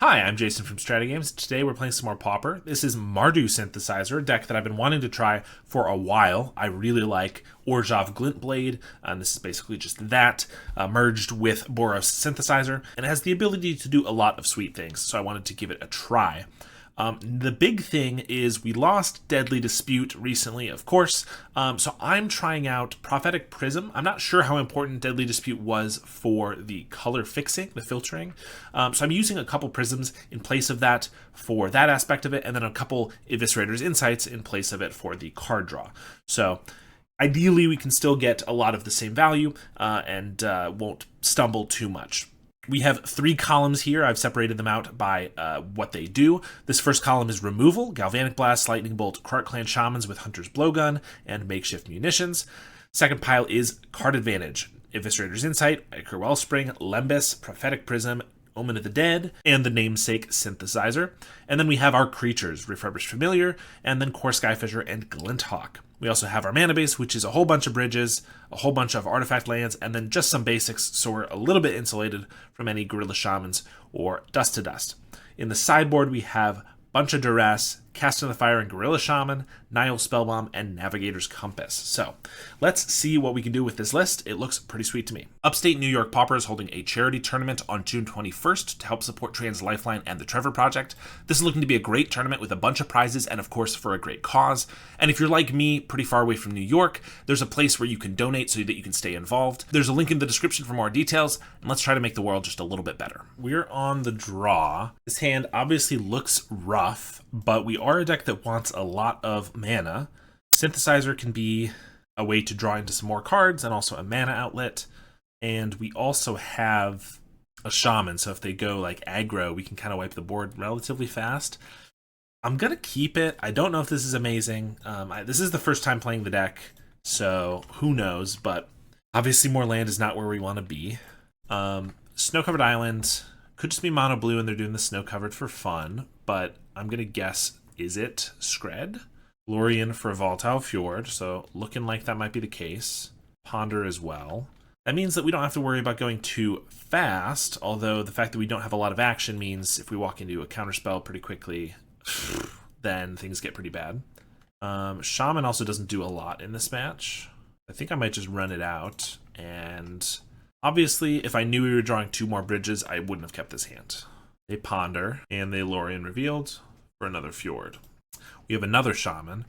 Hi, I'm Jason from StrataGames. Today we're playing some more Pauper. This is Mardu Synthesizer, a deck that I've been wanting to try for a while. I really like Orzhov GlintBlade, and this is basically just that, merged with Boros Synthesizer, and it has the ability to do a lot of sweet things, so I wanted to give it a try. The big thing is we lost Deadly Dispute recently, of course, so I'm trying out Prophetic Prism. I'm not sure how important Deadly Dispute was for the color fixing, the filtering, so I'm using a couple prisms in place of that for that aspect of it, and then a couple Eviscerator's Insights in place of it for the card draw. So ideally we can still get a lot of the same value and won't stumble too much. We have three columns here. I've separated them out by what they do. This first column is removal, Galvanic Blast, Lightning Bolt, Krark Clan Shamans with Hunter's Blowgun, and Makeshift Munitions. Second pile is card advantage, Eviscerator's Insight, Ichor Wellspring, Lembas, Prophetic Prism, Omen of the Dead, and the namesake Synthesizer. And then we have our creatures, Refurbished Familiar, and then Core Skyfisher and Glinthawk. We also have our mana base, which is a whole bunch of bridges, a whole bunch of artifact lands, and then just some basics, so we're a little bit insulated from any Gorilla Shamans or Dust to Dust. In the sideboard, we have bunch of Duress, Cast in the Fire and Gorilla Shaman, Nihil Spellbomb, and Navigator's Compass. So let's see what we can do with this list. It looks pretty sweet to me. Upstate New York Pauper is holding a charity tournament on June 21st to help support Trans Lifeline and the Trevor Project. This is looking to be a great tournament with a bunch of prizes and, of course, for a great cause. And if you're like me, pretty far away from New York, there's a place where you can donate so that you can stay involved. There's a link in the description for more details, and let's try to make the world just a little bit better. We're on the draw. This hand obviously looks rough, but we are a deck that wants a lot of mana. Synthesizer can be a way to draw into some more cards and also a mana outlet. And we also have a Shaman, so if they go like aggro, we can kind of wipe the board relatively fast. I'm going to keep it. I don't know if this is amazing. This is the first time playing the deck, so who knows, but obviously more land is not where we want to be. Snow-covered island could just be mono blue and they're doing the snow-covered for fun, but I'm going to guess Izzet Skred. Lorien for Volatile Fjord, so looking like that might be the case. Ponder as well. That means that we don't have to worry about going too fast, although the fact that we don't have a lot of action means if we walk into a counterspell pretty quickly, then things get pretty bad. Shaman also doesn't do a lot in this match. I think I might just run it out, and obviously if I knew we were drawing two more bridges, I wouldn't have kept this hand. They Ponder, and they Lorien revealed for another Fjord. We have another Shaman.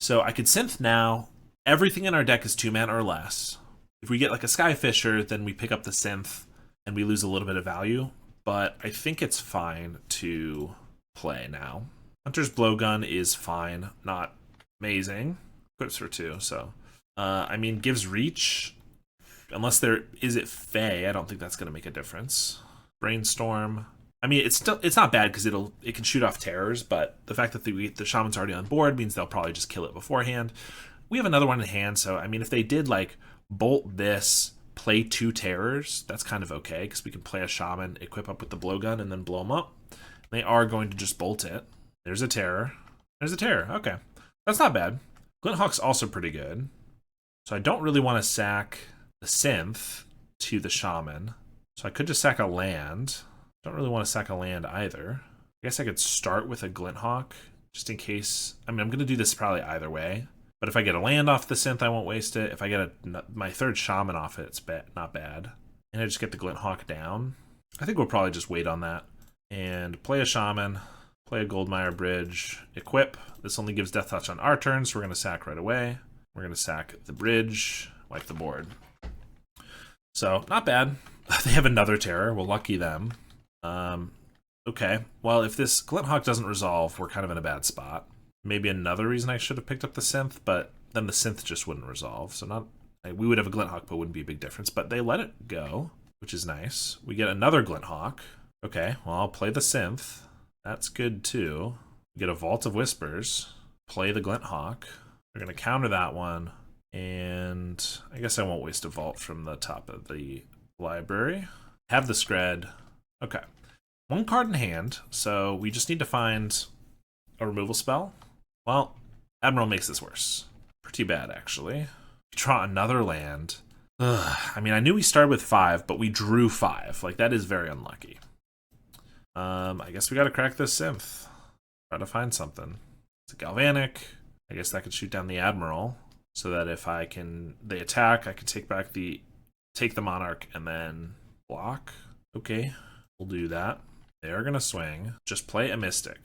So I could Synth now. Everything in our deck is 2 mana or less. If we get like a Skyfisher, then we pick up the Synth and we lose a little bit of value. But I think it's fine to play now. Hunter's Blowgun is fine, not amazing. Equips for 2, so I mean, gives reach. Unless there is it Fae, I don't think that's going to make a difference. Brainstorm. I mean, it's not bad because it can shoot off terrors, but the fact that the Shaman's already on board means they'll probably just kill it beforehand. We have another one in hand, so I mean, if they did like bolt this, play 2 terrors, that's kind of okay because we can play a Shaman, equip up with the blowgun, and then blow them up. They are going to just bolt it. There's a terror. There's a terror. Okay, that's not bad. Glinthawk's also pretty good, so I don't really want to sack the Synth to the Shaman, so I could just sack a land. Don't really want to sack a land either. I guess I could start with a Glinthawk just in case. I mean, I'm going to do this probably either way. But if I get a land off the Synth, I won't waste it. If I get my third Shaman off it, it's not bad. And I just get the Glinthawk down. I think we'll probably just wait on that. And play a Shaman, play a Goldmire Bridge, equip. This only gives Death Touch on our turn, so we're going to sack right away. We're going to sack the bridge, wipe the board. So, not bad. They have another terror. Well, lucky them. Okay, well, if this Glinthawk doesn't resolve, we're kind of in a bad spot. Maybe another reason I should have picked up the Synth, but then the Synth just wouldn't resolve. So we would have a Glinthawk, but it wouldn't be a big difference. But they let it go, which is nice. We get another Glinthawk. Okay, well, I'll play the Synth. That's good, too. We get a Vault of Whispers. Play the Glinthawk. We're going to counter that one. And I guess I won't waste a Vault from the top of the library. Have the Skred. Okay. 1 card in hand, so we just need to find a removal spell. Well, Admiral makes this worse. Pretty bad, actually. We draw another land. Ugh. I mean, I knew we started with 5, but we drew 5. Like, that is very unlucky. I guess we gotta crack this Synth. Try to find something. It's a Galvanic. I guess that could shoot down the Admiral, so that if they attack, I can take the Monarch and then block. Okay, we'll do that. They are gonna swing. Just play a Mystic.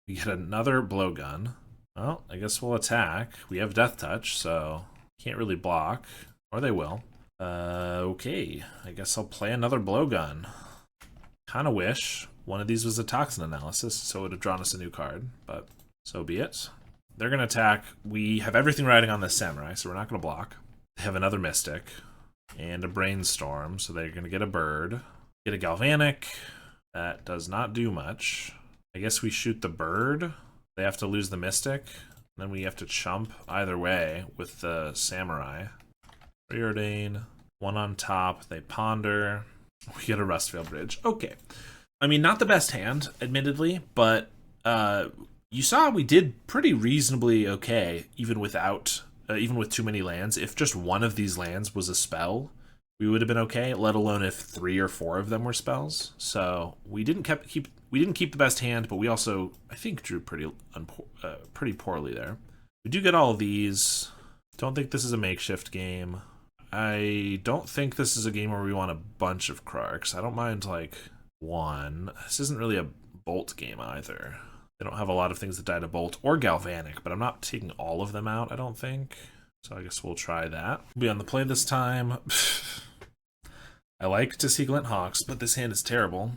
We get another Blowgun. Well, I guess we'll attack. We have Death Touch, so can't really block, or they will. Okay, I guess I'll play another Blowgun. Kinda wish one of these was a Toxin Analysis, so it would have drawn us a new card, but so be it. They're gonna attack. We have everything riding on this Samurai, so we're not gonna block. They have another Mystic and a Brainstorm, so they're gonna get a bird. Get a Galvanic. That does not do much. I guess we shoot the bird. They have to lose the Mystic. Then we have to chump either way with the Samurai. Preordain. One on top. They ponder. We get a Rustveil Bridge. Okay. I mean, not the best hand, admittedly, but you saw we did pretty reasonably okay, even with too many lands. If just one of these lands was a spell, we would have been okay, let alone if 3 or 4 of them were spells. So we didn't keep the best hand, but we also, I think, drew pretty poorly there. We do get all of these. Don't think this is a makeshift game. I don't think this is a game where we want a bunch of Krarks. I don't mind, like, one. This isn't really a Bolt game either. They don't have a lot of things that die to Bolt or Galvanic, but I'm not taking all of them out, I don't think. So I guess we'll try that. We'll be on the play this time. I like to see Glint Hawks, but this hand is terrible.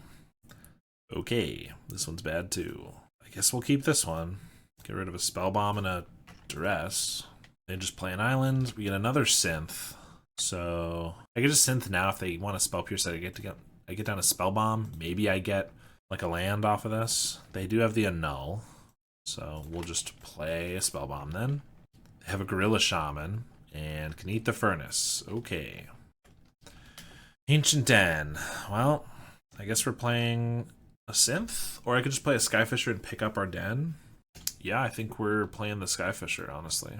Okay, this one's bad too. I guess we'll keep this one. Get rid of a Spell Bomb and a Duress. They just play an island. We get another Synth. So I get a Synth now if they want a Spell Pierce. I get down a Spell Bomb. Maybe I get like a land off of this. They do have the Annul, so we'll just play a Spell Bomb then. They have a Gorilla Shaman and can eat the Furnace. Okay. Ancient Den. Well, I guess we're playing a Synth, or I could just play a Skyfisher and pick up our Den. Yeah, I think we're playing the Skyfisher, honestly.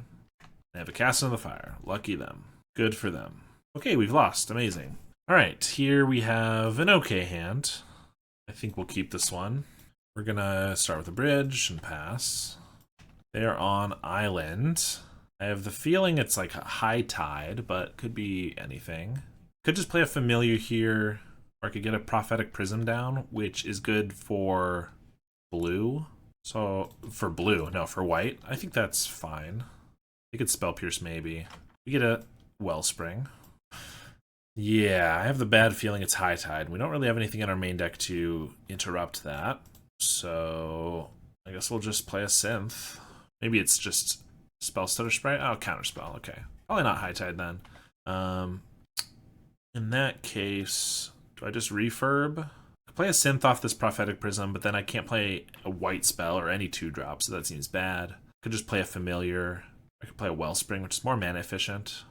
They have a Cast into the Fire. Lucky them. Good for them. Okay, we've lost. Amazing. Alright, here we have an okay hand. I think we'll keep this one. We're gonna start with a bridge and pass. They are on island. I have the feeling it's like a high tide, but could be anything. Could just play a familiar here, or I could get a Prophetic Prism down, which is good for blue. So, for blue, no, for white. I think that's fine. We could Spell Pierce maybe. We get a Wellspring. Yeah, I have the bad feeling it's high tide. We don't really have anything in our main deck to interrupt that. So, I guess we'll just play a Synth. Maybe it's just Spell Stutter Spray? Oh, Counterspell, okay. Probably not high tide then. In that case, do I just refurb? I play a Synth off this Prophetic Prism, but then I can't play a white spell or any 2-drop, so that seems bad. Could just play a Familiar. I could play a Wellspring, which is more mana efficient.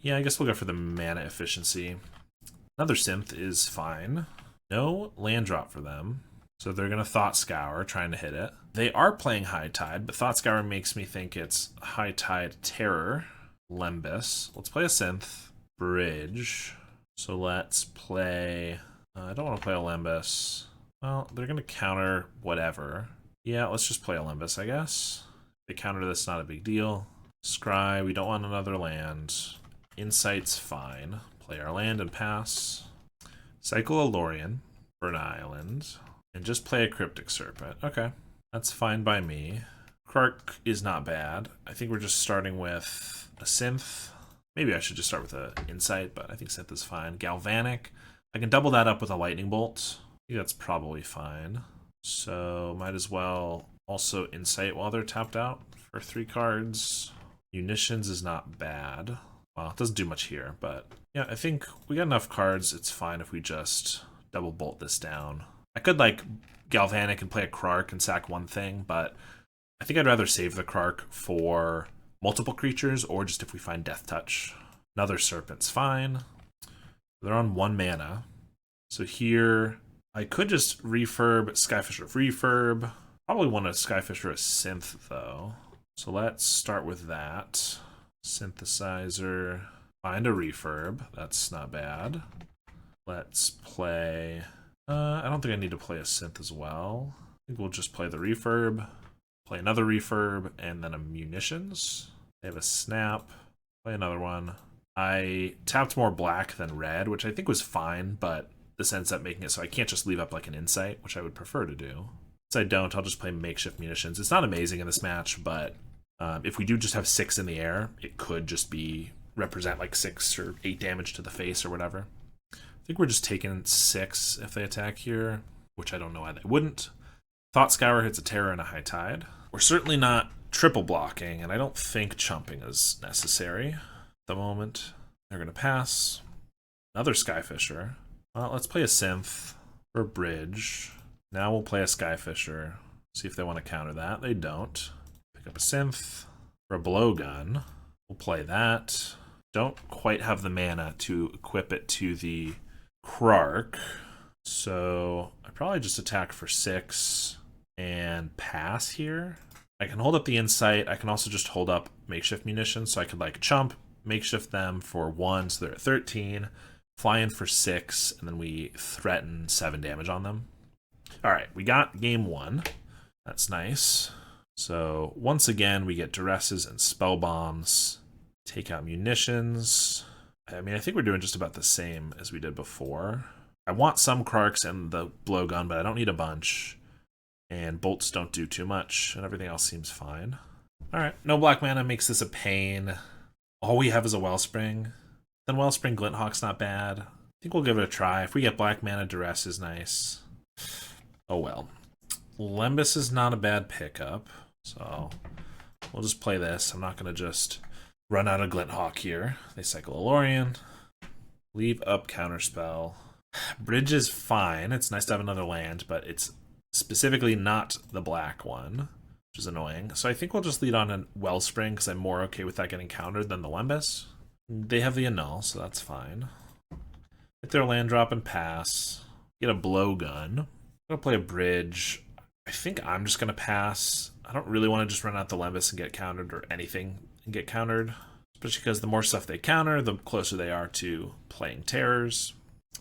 Yeah, I guess we'll go for the mana efficiency. Another Synth is fine. No land drop for them. So they're going to Thought Scour, trying to hit it. They are playing High Tide, but Thought Scour makes me think it's High Tide Terror. Lembus. Let's play a Synth. Bridge. So let's play... I don't want to play a Lembus. Well, they're going to counter whatever. Yeah, let's just play a Lembus, I guess. They counter this, not a big deal. Scry, we don't want another land. Insight's fine. Play our land and pass. Cycle a Lorien for an island. And just play a Cryptic Serpent. Okay, that's fine by me. Krark is not bad. I think we're just starting with a Synth. Maybe I should just start with an Insight, but I think Synth is fine. Galvanic. I can double that up with a Lightning Bolt. I think that's probably fine. So might as well also Insight while they're tapped out for 3 cards. Munitions is not bad. Well, it doesn't do much here, but yeah, I think we got enough cards. It's fine if we just double bolt this down. I could like Galvanic and play a Krark and sack one thing, but I think I'd rather save the Krark for multiple creatures or just if we find Death Touch. Another Serpent's fine. They're on 1 mana. So here, I could just refurb Skyfisher. Refurb. Probably want a Skyfisher a Synth, though. So let's start with that. Synthesizer. Find a refurb. That's not bad. Let's play I don't think I need to play a synth as well. I think we'll just play the refurb, play another refurb, and then a munitions. They have a snap, play another one. I tapped more black than red, which I think was fine, but this ends up making it so I can't just leave up like an insight, which I would prefer to do. Since I don't, I'll just play makeshift munitions. It's not amazing in this match, but if we do just have 6 in the air, it could just be represent like 6 or 8 damage to the face or whatever. I think we're just taking 6 if they attack here, which I don't know why they wouldn't. Thought Scour hits a Terror and a High Tide. We're certainly not triple blocking, and I don't think chumping is necessary at the moment. They're going to pass. Another Skyfisher. Well, let's play a Synth for a bridge. Now we'll play a Skyfisher. See if they want to counter that. They don't. Pick up a Synth for a Blowgun. We'll play that. Don't quite have the mana to equip it to the Krark. So I probably just attack for 6 and pass here. I can hold up the Insight. I can also just hold up makeshift munitions. So I could like chump, makeshift them for 1, so they're at 13. Fly in for 6, and then we threaten 7 damage on them. Alright, we got game 1. That's nice. So once again, we get Duresses and Spell Bombs. Take out munitions. I mean, I think we're doing just about the same as we did before. I want some Krarks and the Blowgun, but I don't need a bunch. And bolts don't do too much, and everything else seems fine. Alright, no black mana makes this a pain. All we have is a Wellspring. Then Wellspring Glinthawk's not bad. I think we'll give it a try. If we get black mana, Duress is nice. Oh well. Lembas is not a bad pickup, so we'll just play this. I'm not going to just run out of Glinthawk here. They cycle a Lorien. Leave up Counterspell. Bridge is fine. It's nice to have another land, but it's specifically not the black one, which is annoying. So I think we'll just lead on a Wellspring because I'm more okay with that getting countered than the Lembas. They have the Annul, so that's fine. Hit their land drop and pass. Get a Blowgun. I'm going to play a Bridge. I think I'm just going to pass. I don't really want to just run out the Lembas and get countered or anything and get countered. Especially because the more stuff they counter, the closer they are to playing Terrors.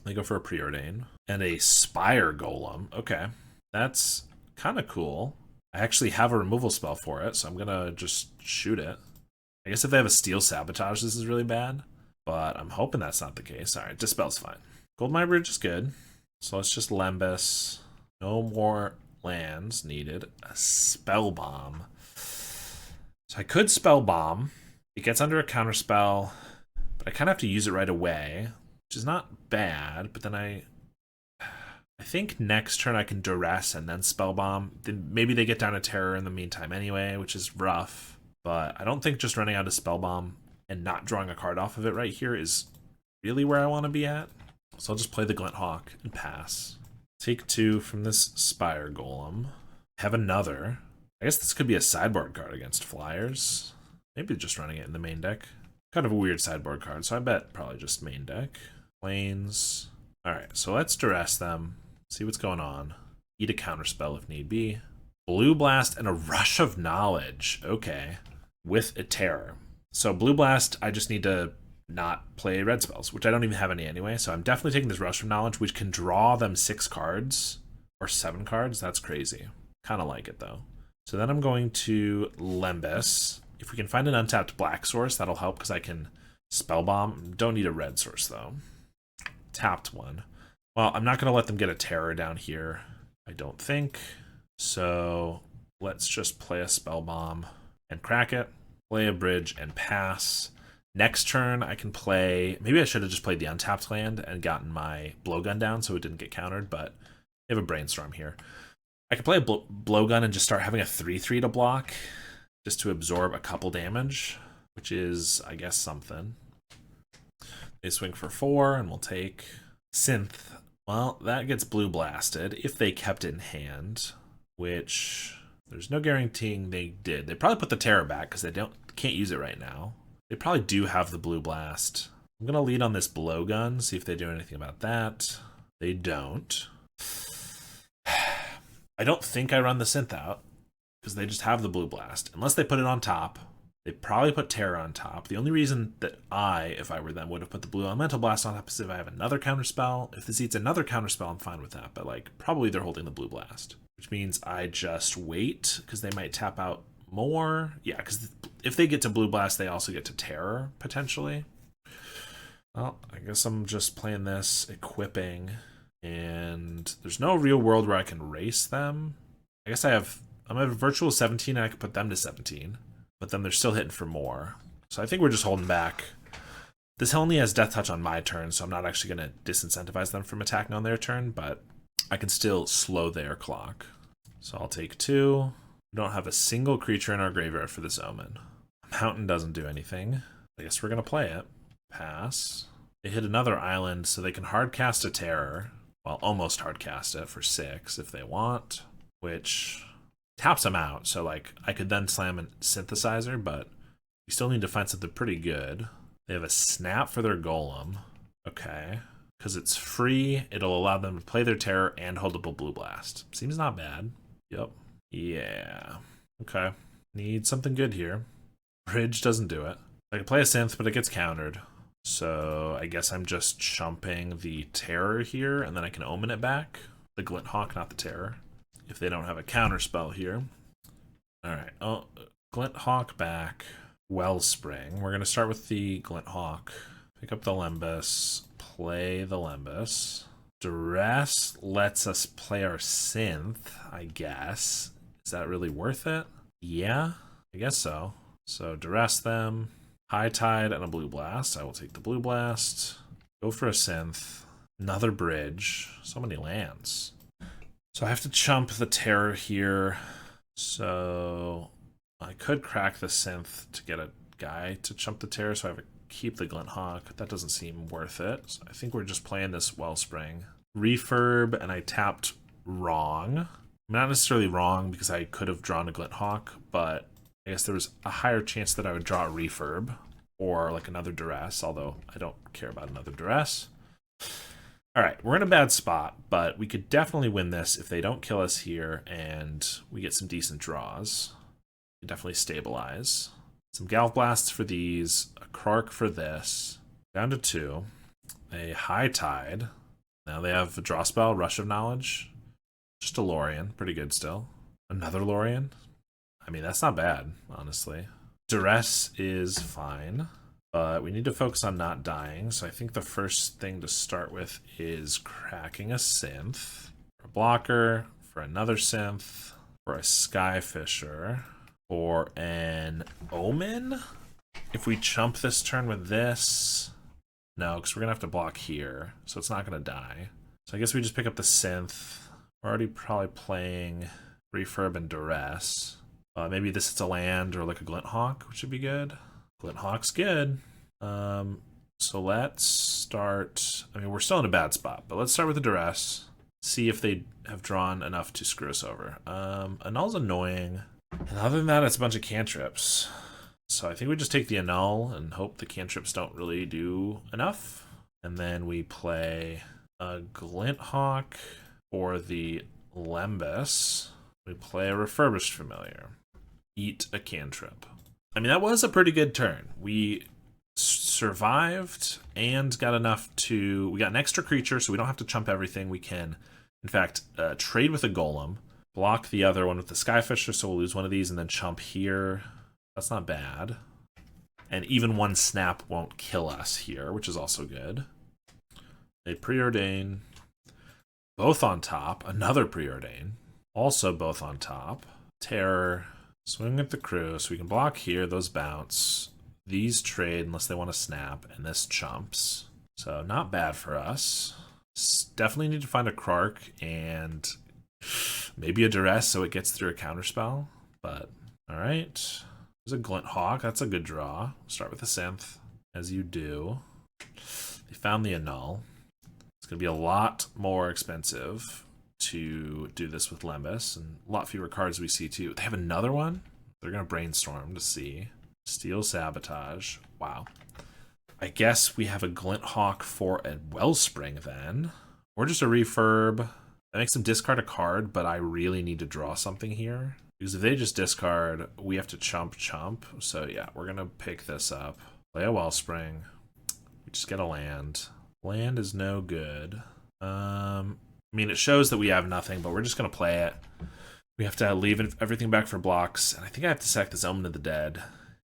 They go for a Preordain. And a Spire Golem. Okay. That's kind of cool. I actually have a removal spell for it, so I'm going to just shoot it. I guess if they have a Steel Sabotage, this is really bad. But I'm hoping that's not the case. Alright, Dispel's fine. Goldmine Bridge is good. So let's just Lembas. No more lands needed. A Spell Bomb. So I could Spell Bomb. It gets under a counterspell, but I kind of have to use it right away, which is not bad. But then I think next turn I can Duress and then Spell Bomb. Then maybe they get down to Terror in the meantime anyway, which is rough. But I don't think just running out of Spell Bomb and not drawing a card off of it right here is really where I want to be at. So I'll just play the Glinthawk and pass. Take 2 from this Spire Golem. Have another. I guess this could be a sideboard card against Flyers. Maybe just running it in the main deck. Kind of a weird sideboard card, so I bet probably just main deck. Plains. Alright, so let's Duress them. See what's going on. Eat a counterspell if need be. Blue Blast and a Rush of Knowledge. Okay. With a Terror. So Blue Blast, I just need to not play red spells, which I don't even have any anyway. So I'm definitely taking this Rush of Knowledge, which can draw them 6 cards or 7 cards. That's crazy. Kind of like it though. So then I'm going to Lembas. If we can find an untapped black source, that'll help because I can Spell Bomb. Don't need a red source though. Tapped one. Well, I'm not going to let them get a Terror down here, I don't think. So let's just play a Spell Bomb and crack it. Play a Bridge and pass. Next turn, I can play... Maybe I should have just played the untapped land and gotten my Blowgun down so it didn't get countered, but I have a Brainstorm here. I could play a Blowgun and just start having a 3/3 to block just to absorb a couple damage, which is, I guess, something. They swing for 4, and we'll take Synth. Well, that gets blue blasted if they kept it in hand, which there's no guaranteeing they did. They probably put the Terror back because they can't use it right now. They probably do have the blue blast. I'm going to lead on this Blowgun, see if they do anything about that. They don't. I don't think I run the Synth out because they just have the blue blast. Unless they put it on top. They probably put Terror on top. The only reason that if I were them, would have put the blue Elemental Blast on top is if I have another counterspell. If this eats another counterspell, I'm fine with that. But like, probably they're holding the blue blast, which means I just wait because they might tap out more. Yeah, because if they get to blue blast, they also get to Terror potentially. Well, I guess I'm just playing this, equipping, and there's no real world where I can race them. I guess I'm at a virtual 17 and I can put them to 17. But then they're still hitting for more. So I think we're just holding back. This only has Death Touch on my turn, so I'm not actually going to disincentivize them from attacking on their turn, but I can still slow their clock. So I'll take 2. We don't have a single creature in our graveyard for this Omen. Mountain doesn't do anything. I guess we're going to play it. Pass. They hit another island, so they can hardcast a Terror. Well, almost hardcast it for 6 if they want, which taps them out, so like I could then slam a Synthesizer, but you still need to find something pretty good. They have a Snap for their Golem. Okay. Because it's free, it'll allow them to play their Terror and hold up a Blue Blast. Seems not bad. Yep. Yeah. Okay. Need something good here. Bridge doesn't do it. I can play a Synth, but it gets countered. So I guess I'm just chumping the Terror here, and then I can Omen it back. The Glint Hawk, not the Terror. If they don't have a counter spell here. Alright, Glint Hawk back. Wellspring. We're going to start with the Glint Hawk. Pick up the Lembas. Play the Lembas. Duress lets us play our Synth, I guess. Is that really worth it? Yeah, I guess so. So Duress them. High Tide and a Blue Blast. I will take the Blue Blast. Go for a Synth. Another Bridge. So many lands. So I have to chump the Terror here. So I could crack the Synth to get a guy to chump the Terror, so I have to keep the Glint Hawk. That doesn't seem worth it. So I think we're just playing this Wellspring. Refurb, and I tapped wrong. Not necessarily wrong, because I could have drawn a Glint Hawk, but I guess there was a higher chance that I would draw a Refurb, or like another Duress, although I don't care about another Duress. Alright, we're in a bad spot, but we could definitely win this if they don't kill us here and we get some decent draws. We can definitely stabilize. Some Galv Blasts for these, a Krark for this, down to 2, a High Tide. Now they have a draw spell, Rush of Knowledge, just a Lorien, pretty good still. Another Lorien? I mean, that's not bad, honestly. Duress is fine. But we need to focus on not dying, so I think the first thing to start with is cracking a Synth. For a blocker, for another Synth, for a Skyfisher, for an Omen? If we chump this turn with this... No, because we're going to have to block here, so it's not going to die. So I guess we just pick up the Synth. We're already probably playing Refurb and Duress. Maybe this is a land or like a Glint Hawk, which would be good. Glint Hawk's good. So let's start... I mean, we're still in a bad spot, but let's start with the Duress. See if they have drawn enough to screw us over. Annul's annoying. And other than that, it's a bunch of cantrips. So I think we just take the Annul and hope the cantrips don't really do enough. And then we play a Glint Hawk or the Lembas. We play a Refurbished Familiar. Eat a cantrip. I mean, that was a pretty good turn. We survived and got enough to... We got an extra creature, so we don't have to chump everything. We can, in fact, trade with a Golem, block the other one with the Skyfisher, so we'll lose one of these, and then chump here. That's not bad. And even one snap won't kill us here, which is also good. A Preordain. Both on top. Another Preordain. Also both on top. Terror. Swing with the crew, so we can block here, those bounce, these trade unless they want to snap, and this chumps. So not bad for us. Definitely need to find a Krark and maybe a Duress so it gets through a counterspell. But alright. There's a Glint Hawk, that's a good draw. Start with the Synth, as you do. They found the Annul. It's going to be a lot more expensive to do this with Lembas, and a lot fewer cards we see too. They have another one? They're going to brainstorm to see. Steel Sabotage. Wow. I guess we have a Glint Hawk for a Wellspring then. Or just a Refurb. That makes them discard a card, but I really need to draw something here. Because if they just discard, we have to chump. So yeah, we're gonna pick this up. Play a Wellspring. We just get a land. Land is no good. I mean, it shows that we have nothing, but we're just gonna play it. We have to leave everything back for blocks, and I think I have to sack this Omen of the Dead,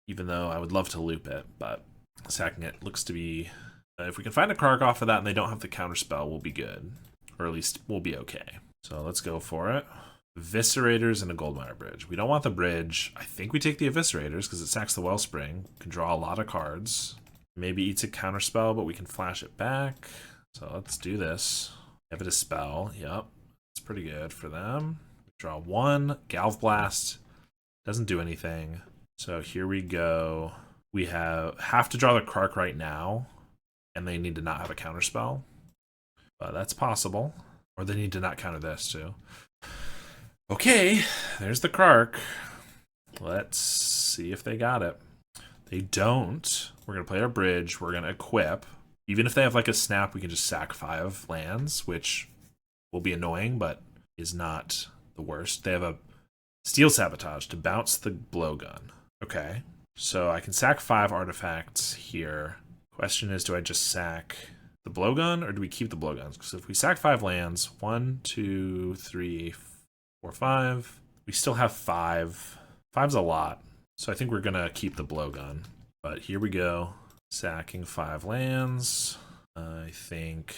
even though I would love to loop it, but sacking it looks to be... if we can find a Kark off of that and they don't have the counterspell, we'll be good. Or at least we'll be okay. So let's go for it. Eviscerators and a Goldmire Bridge. We don't want the bridge. I think we take the Eviscerators because it sacks the Wellspring. Can draw a lot of cards. Maybe eats a counterspell, but we can flash it back. So let's do this. Have it a spell. Yep. It's pretty good for them. Draw one. Galv Blast. Doesn't do anything. So here we go. We have to draw the Kark right now. And they need to not have a counterspell. But that's possible. Or they need to not counter this too. Okay, there's the Kark. Let's see if they got it. They don't. We're going to play our bridge. We're going to equip. Even if they have like a snap, we can just sack 5 lands, which will be annoying, but is not the worst. They have a Steel Sabotage to bounce the blowgun. Okay, so I can sack 5 artifacts here. Question is, do I just sack the blowgun or do we keep the blowguns? Because if we sack 5 lands, 1, 2, 3, 4, 5, we still have 5. 5's a lot, so I think we're gonna keep the blowgun. But here we go, sacking 5 lands. I think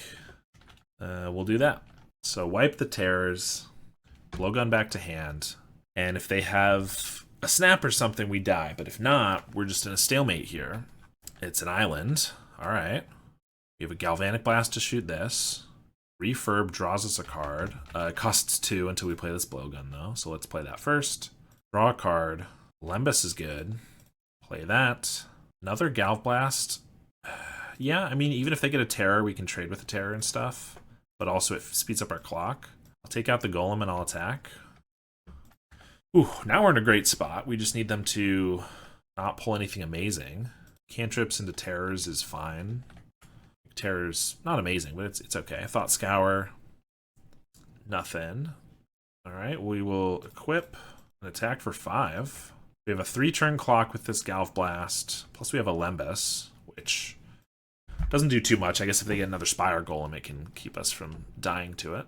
we'll do that. So wipe the terrors, blowgun back to hand, and if they have a snap or something, we die. But if not, we're just in a stalemate here. It's an island. All right. We have a Galvanic Blast to shoot this. Refurb draws us a card. It costs 2 until we play this blowgun, though. So let's play that first. Draw a card. Lembas is good. Play that. Another Galv Blast. Yeah, I mean, even if they get a Terror, we can trade with the Terror and stuff. But also it speeds up our clock. I'll take out the Golem and I'll attack. Ooh, now we're in a great spot. We just need them to not pull anything amazing. Cantrips into Terrors is fine. Terror's not amazing, but it's okay. Thought Scour. Nothing. Alright, we will equip an attack for 5. We have a 3-turn clock with this Galv Blast. Plus we have a Lembas, which doesn't do too much. I guess if they get another Spire Golem, it can keep us from dying to it.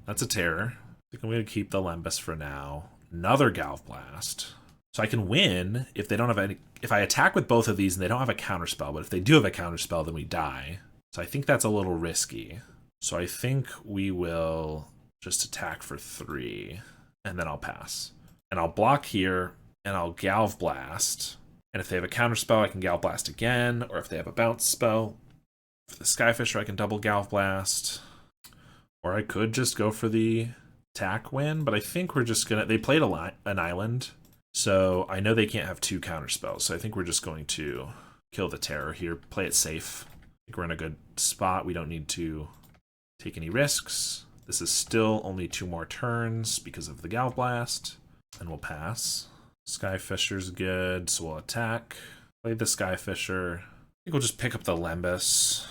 That's a Terror. I think I'm going to keep the Lembas for now. Another Galv Blast. So I can win if they don't have any... If I attack with both of these and they don't have a counterspell, but if they do have a counterspell, then we die. So I think that's a little risky. So I think we will just attack for 3, and then I'll pass. And I'll block here, and I'll Galv Blast. And if they have a counterspell, I can Galv Blast again, or if they have a bounce spell, for the Skyfisher, I can double Galv Blast. Or I could just go for the attack win, but I think we're just gonna... They played an island, so I know they can't have 2 counterspells, so I think we're just going to kill the Terror here, play it safe. I think we're in a good spot. We don't need to take any risks. This is still only 2 more turns because of the Galv Blast, and we'll pass. Skyfisher's good, so we'll attack. Play the Skyfisher. I think we'll just pick up the Lembas.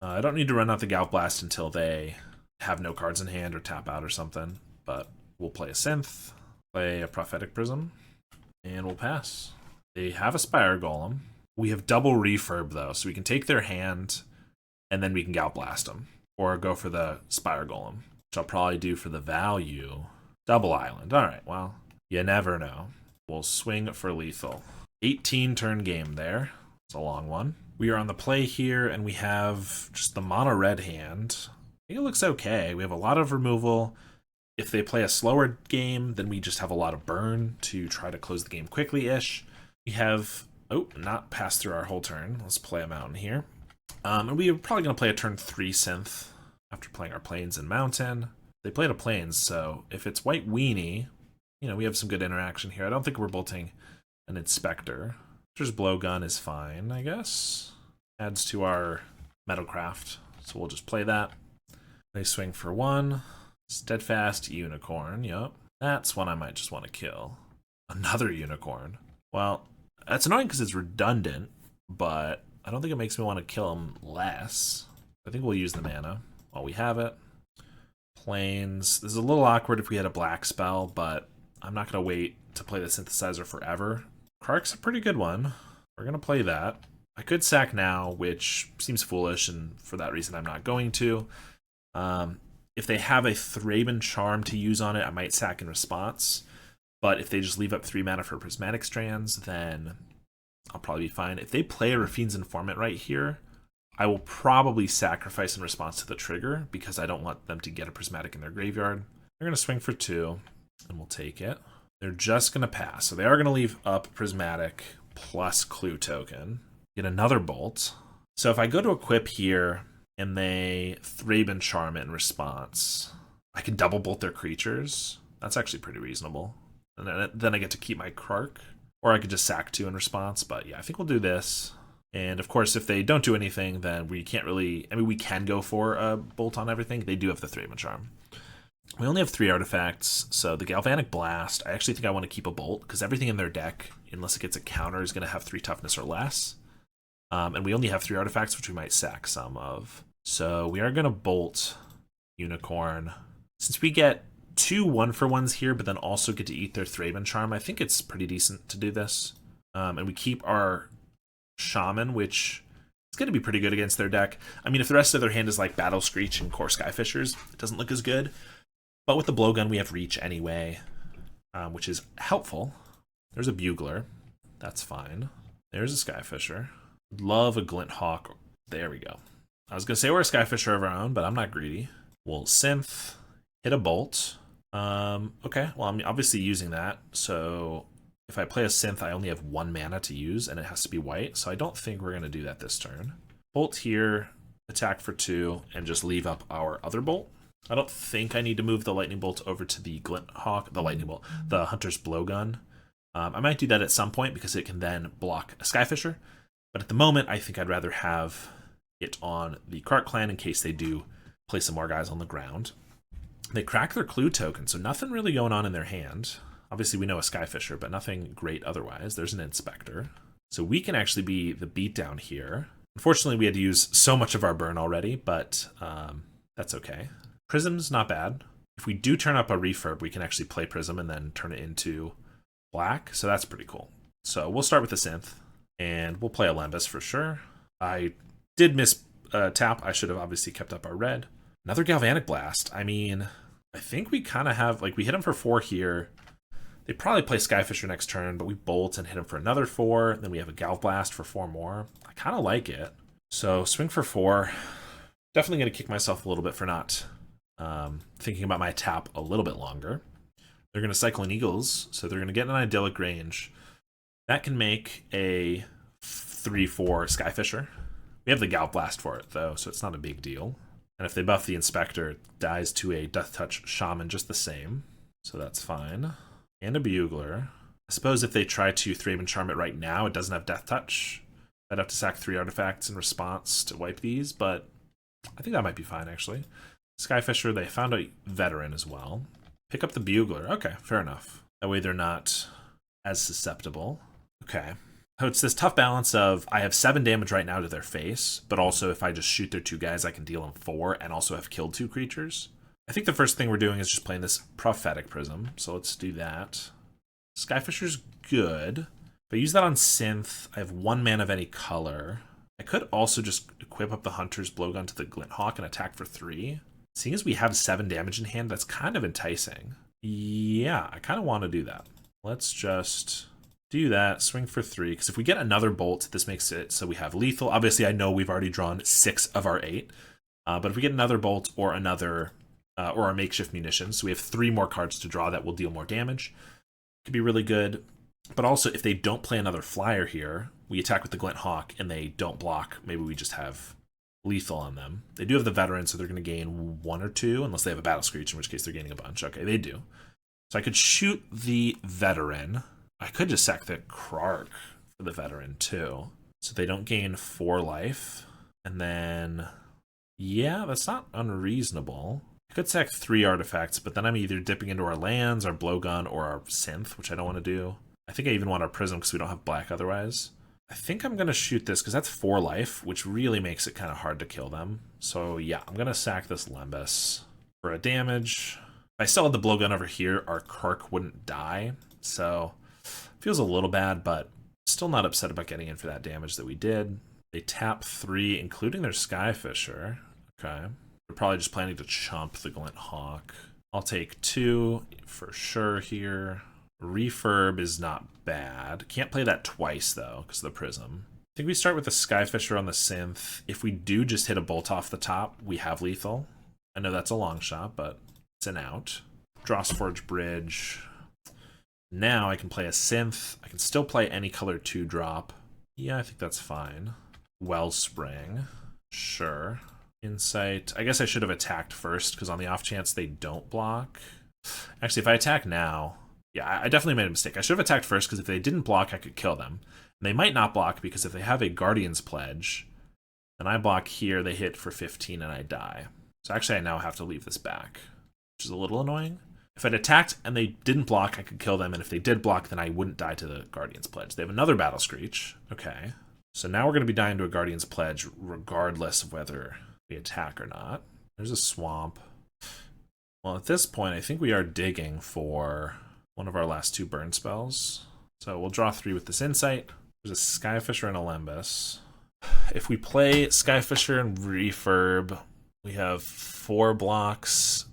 I don't need to run out the Galv Blast until they have no cards in hand or tap out or something, but we'll play a Synth, play a Prophetic Prism, and we'll pass. They have a Spire Golem. We have double Refurb, though, so we can take their hand, and then we can Galv Blast them. Or go for the Spire Golem, which I'll probably do for the value. Double Island. Alright, well, you never know. We'll swing for lethal. 18-turn game there. It's a long one. We are on the play here, and we have just the mono-red hand. I think it looks okay. We have a lot of removal. If they play a slower game, then we just have a lot of burn to try to close the game quickly-ish. We have... Oh, not pass through our whole turn. Let's play a mountain here. And we are probably going to play a turn 3 Synth after playing our Plains and Mountain. They played a Plains, so if it's white Weenie, you know, we have some good interaction here. I don't think we're bolting an Inspector. Just Blowgun is fine, I guess. Adds to our Metalcraft, so we'll just play that. They swing for 1. Steadfast Unicorn, yep. That's one I might just want to kill. Another Unicorn. Well, that's annoying because it's redundant, but I don't think it makes me want to kill him less. I think we'll use the mana while we have it. Plains. This is a little awkward if we had a black spell, but I'm not going to wait to play the synthesizer forever. Krark's a pretty good one. We're going to play that. I could sack now, which seems foolish, and for that reason I'm not going to. If they have a Thraben Charm to use on it, I might sack in response. But if they just leave up 3 mana for Prismatic Strands, then I'll probably be fine. If they play a Rafine's Informant right here, I will probably sacrifice in response to the trigger because I don't want them to get a Prismatic in their graveyard. They're going to swing for 2, and we'll take it. They're just going to pass. So they are going to leave up Prismatic plus Clue Token. Get another Bolt. So if I go to equip here and they Thraben Charm it in response, I can double bolt their creatures. That's actually pretty reasonable. And then I get to keep my Krark. Or I could just sack 2 in response. But yeah, I think we'll do this. And of course, if they don't do anything, then we can't really... I mean, we can go for a Bolt on everything. They do have the Thraben Charm. We only have 3 artifacts. So the Galvanic Blast, I actually think I want to keep a Bolt. Because everything in their deck, unless it gets a counter, is going to have 3 toughness or less. And we only have 3 artifacts, which we might sack some of. So we are going to Bolt Unicorn. Since we get 2 1-for-1s here, but then also get to eat their Thraben Charm, I think it's pretty decent to do this. And we keep our Shaman, which is going to be pretty good against their deck. I mean, if the rest of their hand is like Battle Screech and Core Skyfishers, it doesn't look as good. But with the Blowgun, we have Reach anyway, which is helpful. There's a Bugler. That's fine. There's a Skyfisher. Love a Glint Hawk. There we go. I was going to say we're a Skyfisher of our own, but I'm not greedy. We'll Synth, hit a Bolt. Okay, well, I'm obviously using that. So if I play a Synth, I only have 1 mana to use, and it has to be white. So I don't think we're going to do that this turn. Bolt here, attack for 2, and just leave up our other Bolt. I don't think I need to move the Lightning Bolt over to the Glint Hawk, the Hunter's Blowgun. I might do that at some point because it can then block a Skyfisher. But at the moment, I think I'd rather have it on the Krark clan in case they do play some more guys on the ground. They crack their Clue Token, so nothing really going on in their hand. Obviously, we know a Skyfisher, but nothing great otherwise. There's an Inspector. So we can actually be the beatdown here. Unfortunately, we had to use so much of our burn already, but that's okay. Prism's not bad. If we do turn up a Refurb, we can actually play Prism and then turn it into black, so that's pretty cool. So we'll start with the Synth. And we'll play a Lembas for sure. I did miss tap. I should have obviously kept up our red. Another Galvanic Blast. I mean, I think we kind of have... Like, we hit him for 4 here. They probably play Skyfisher next turn, but we bolt and hit him for another 4. Then we have a Galv Blast for 4 more. I kind of like it. So, swing for 4. Definitely going to kick myself a little bit for not thinking about my tap a little bit longer. They're going to cycle in Eagles, so they're going to get an idyllic range. That can make a 3/4 Skyfisher. We have the Galv Blast for it, though, so it's not a big deal. And if they buff the Inspector, it dies to a Death Touch Shaman just the same. So that's fine. And a Bugler. I suppose if they try to Thraben Charm it right now, it doesn't have Death Touch. I'd have to sack 3 artifacts in response to wipe these, but I think that might be fine, actually. Skyfisher, they found a Veteran as well. Pick up the Bugler. Okay, fair enough. That way they're not as susceptible. Okay. So it's this tough balance of I have 7 damage right now to their face, but also if I just shoot their 2 guys, I can deal them 4 and also have killed 2 creatures. I think the first thing we're doing is just playing this Prophetic Prism, so let's do that. Skyfisher's good. If I use that on Synth, I have 1 mana of any color. I could also just equip up the Hunter's Blowgun to the Glint Hawk and attack for 3. Seeing as we have 7 damage in hand, that's kind of enticing. Yeah, I kind of want to do that. Let's just do that, swing for 3, because if we get another Bolt, this makes it so we have lethal. Obviously, I know we've already drawn 6 of our 8, but if we get another Bolt or another, or our Makeshift Munitions, so we have 3 more cards to draw that will deal more damage. Could be really good, but also if they don't play another flyer here, we attack with the Glint Hawk and they don't block, maybe we just have lethal on them. They do have the Veteran, so they're going to gain 1 or 2, unless they have a Battle Screech, in which case they're gaining a bunch. Okay, they do. So I could shoot the Veteran. I could just sack the Krark for the Veteran too. So they don't gain 4 life. And then, yeah, that's not unreasonable. I could sack 3 artifacts, but then I'm either dipping into our lands, our Blowgun, or our Synth, which I don't want to do. I think I even want our Prism because we don't have black otherwise. I think I'm going to shoot this because that's 4 life, which really makes it kind of hard to kill them. So yeah, I'm going to sack this Lembas. for a damage. If I still had the blowgun over here, our Kark wouldn't die. So feels a little bad, but still not upset about getting in for that damage that we did. They tap 3, including their Skyfisher. Okay. They're probably just planning to chump the Glint Hawk. I'll take 2 for sure here. Refurb is not bad. Can't play that twice, though, because of the Prism. I think we start with the Skyfisher on the Synth. If we do just hit a bolt off the top, we have lethal. I know that's a long shot, but it's an out. Drossforge Bridge. Now I can play a Synth. I can still play any color 2-drop. Yeah, I think that's fine. Wellspring. Sure. Insight. I guess I should have attacked first, because on the off chance they don't block. Actually, if I attack now... Yeah, I definitely made a mistake. I should have attacked first, because if they didn't block, I could kill them. And they might not block, because if they have a Guardian's Pledge, and I block here, they hit for 15 and I die. So actually I now have to leave this back, which is a little annoying. If I'd attacked and they didn't block, I could kill them, and if they did block, then I wouldn't die to the Guardian's Pledge. They have another Battle Screech. Okay. So now we're going to be dying to a Guardian's Pledge, regardless of whether we attack or not. There's a Swamp. Well, at this point, I think we are digging for one of our last 2 burn spells. So we'll draw 3 with this Insight. There's a Skyfisher and a Lembas. If we play Skyfisher and Refurb, we have 4 blocks.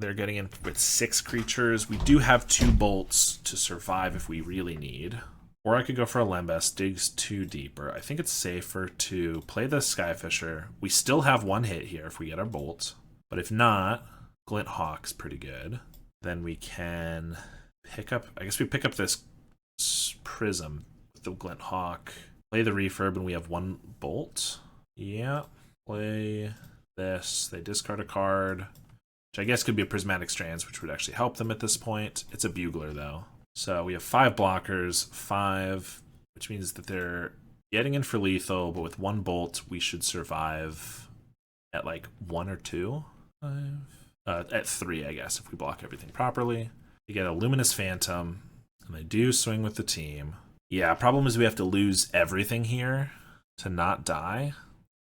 They're getting in with 6 creatures. We do have 2 bolts to survive if we really need. Or I could go for a Lembas, digs 2 deeper. I think it's safer to play the Skyfisher. We still have 1 hit here if we get our bolt. But if not, Glint Hawk's pretty good. Then we can pick up... I guess we pick up this Prism with the Glint Hawk. Play the Refurb and we have 1 bolt. Yeah. Play this. They discard a card. Which I guess could be a Prismatic Strands, which would actually help them at this point. It's a Bugler, though. So we have 5 blockers, 5, which means that they're getting in for lethal, but with 1 bolt, we should survive at like 1 or 2. 5. At 3, I guess, if we block everything properly. You get a Luminous Phantom, and they do swing with the team. Yeah, problem is we have to lose everything here to not die,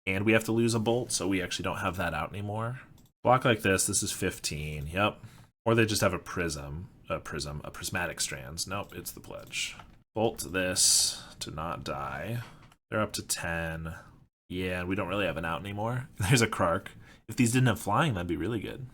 and we have to lose a bolt, so we actually don't have that out anymore. Block like this is 15, yep. Or they just have a Prismatic Strands. Nope, it's the Pledge. Bolt this to not die. They're up to 10. Yeah, we don't really have an out anymore. There's a Kark. If these didn't have flying, that'd be really good.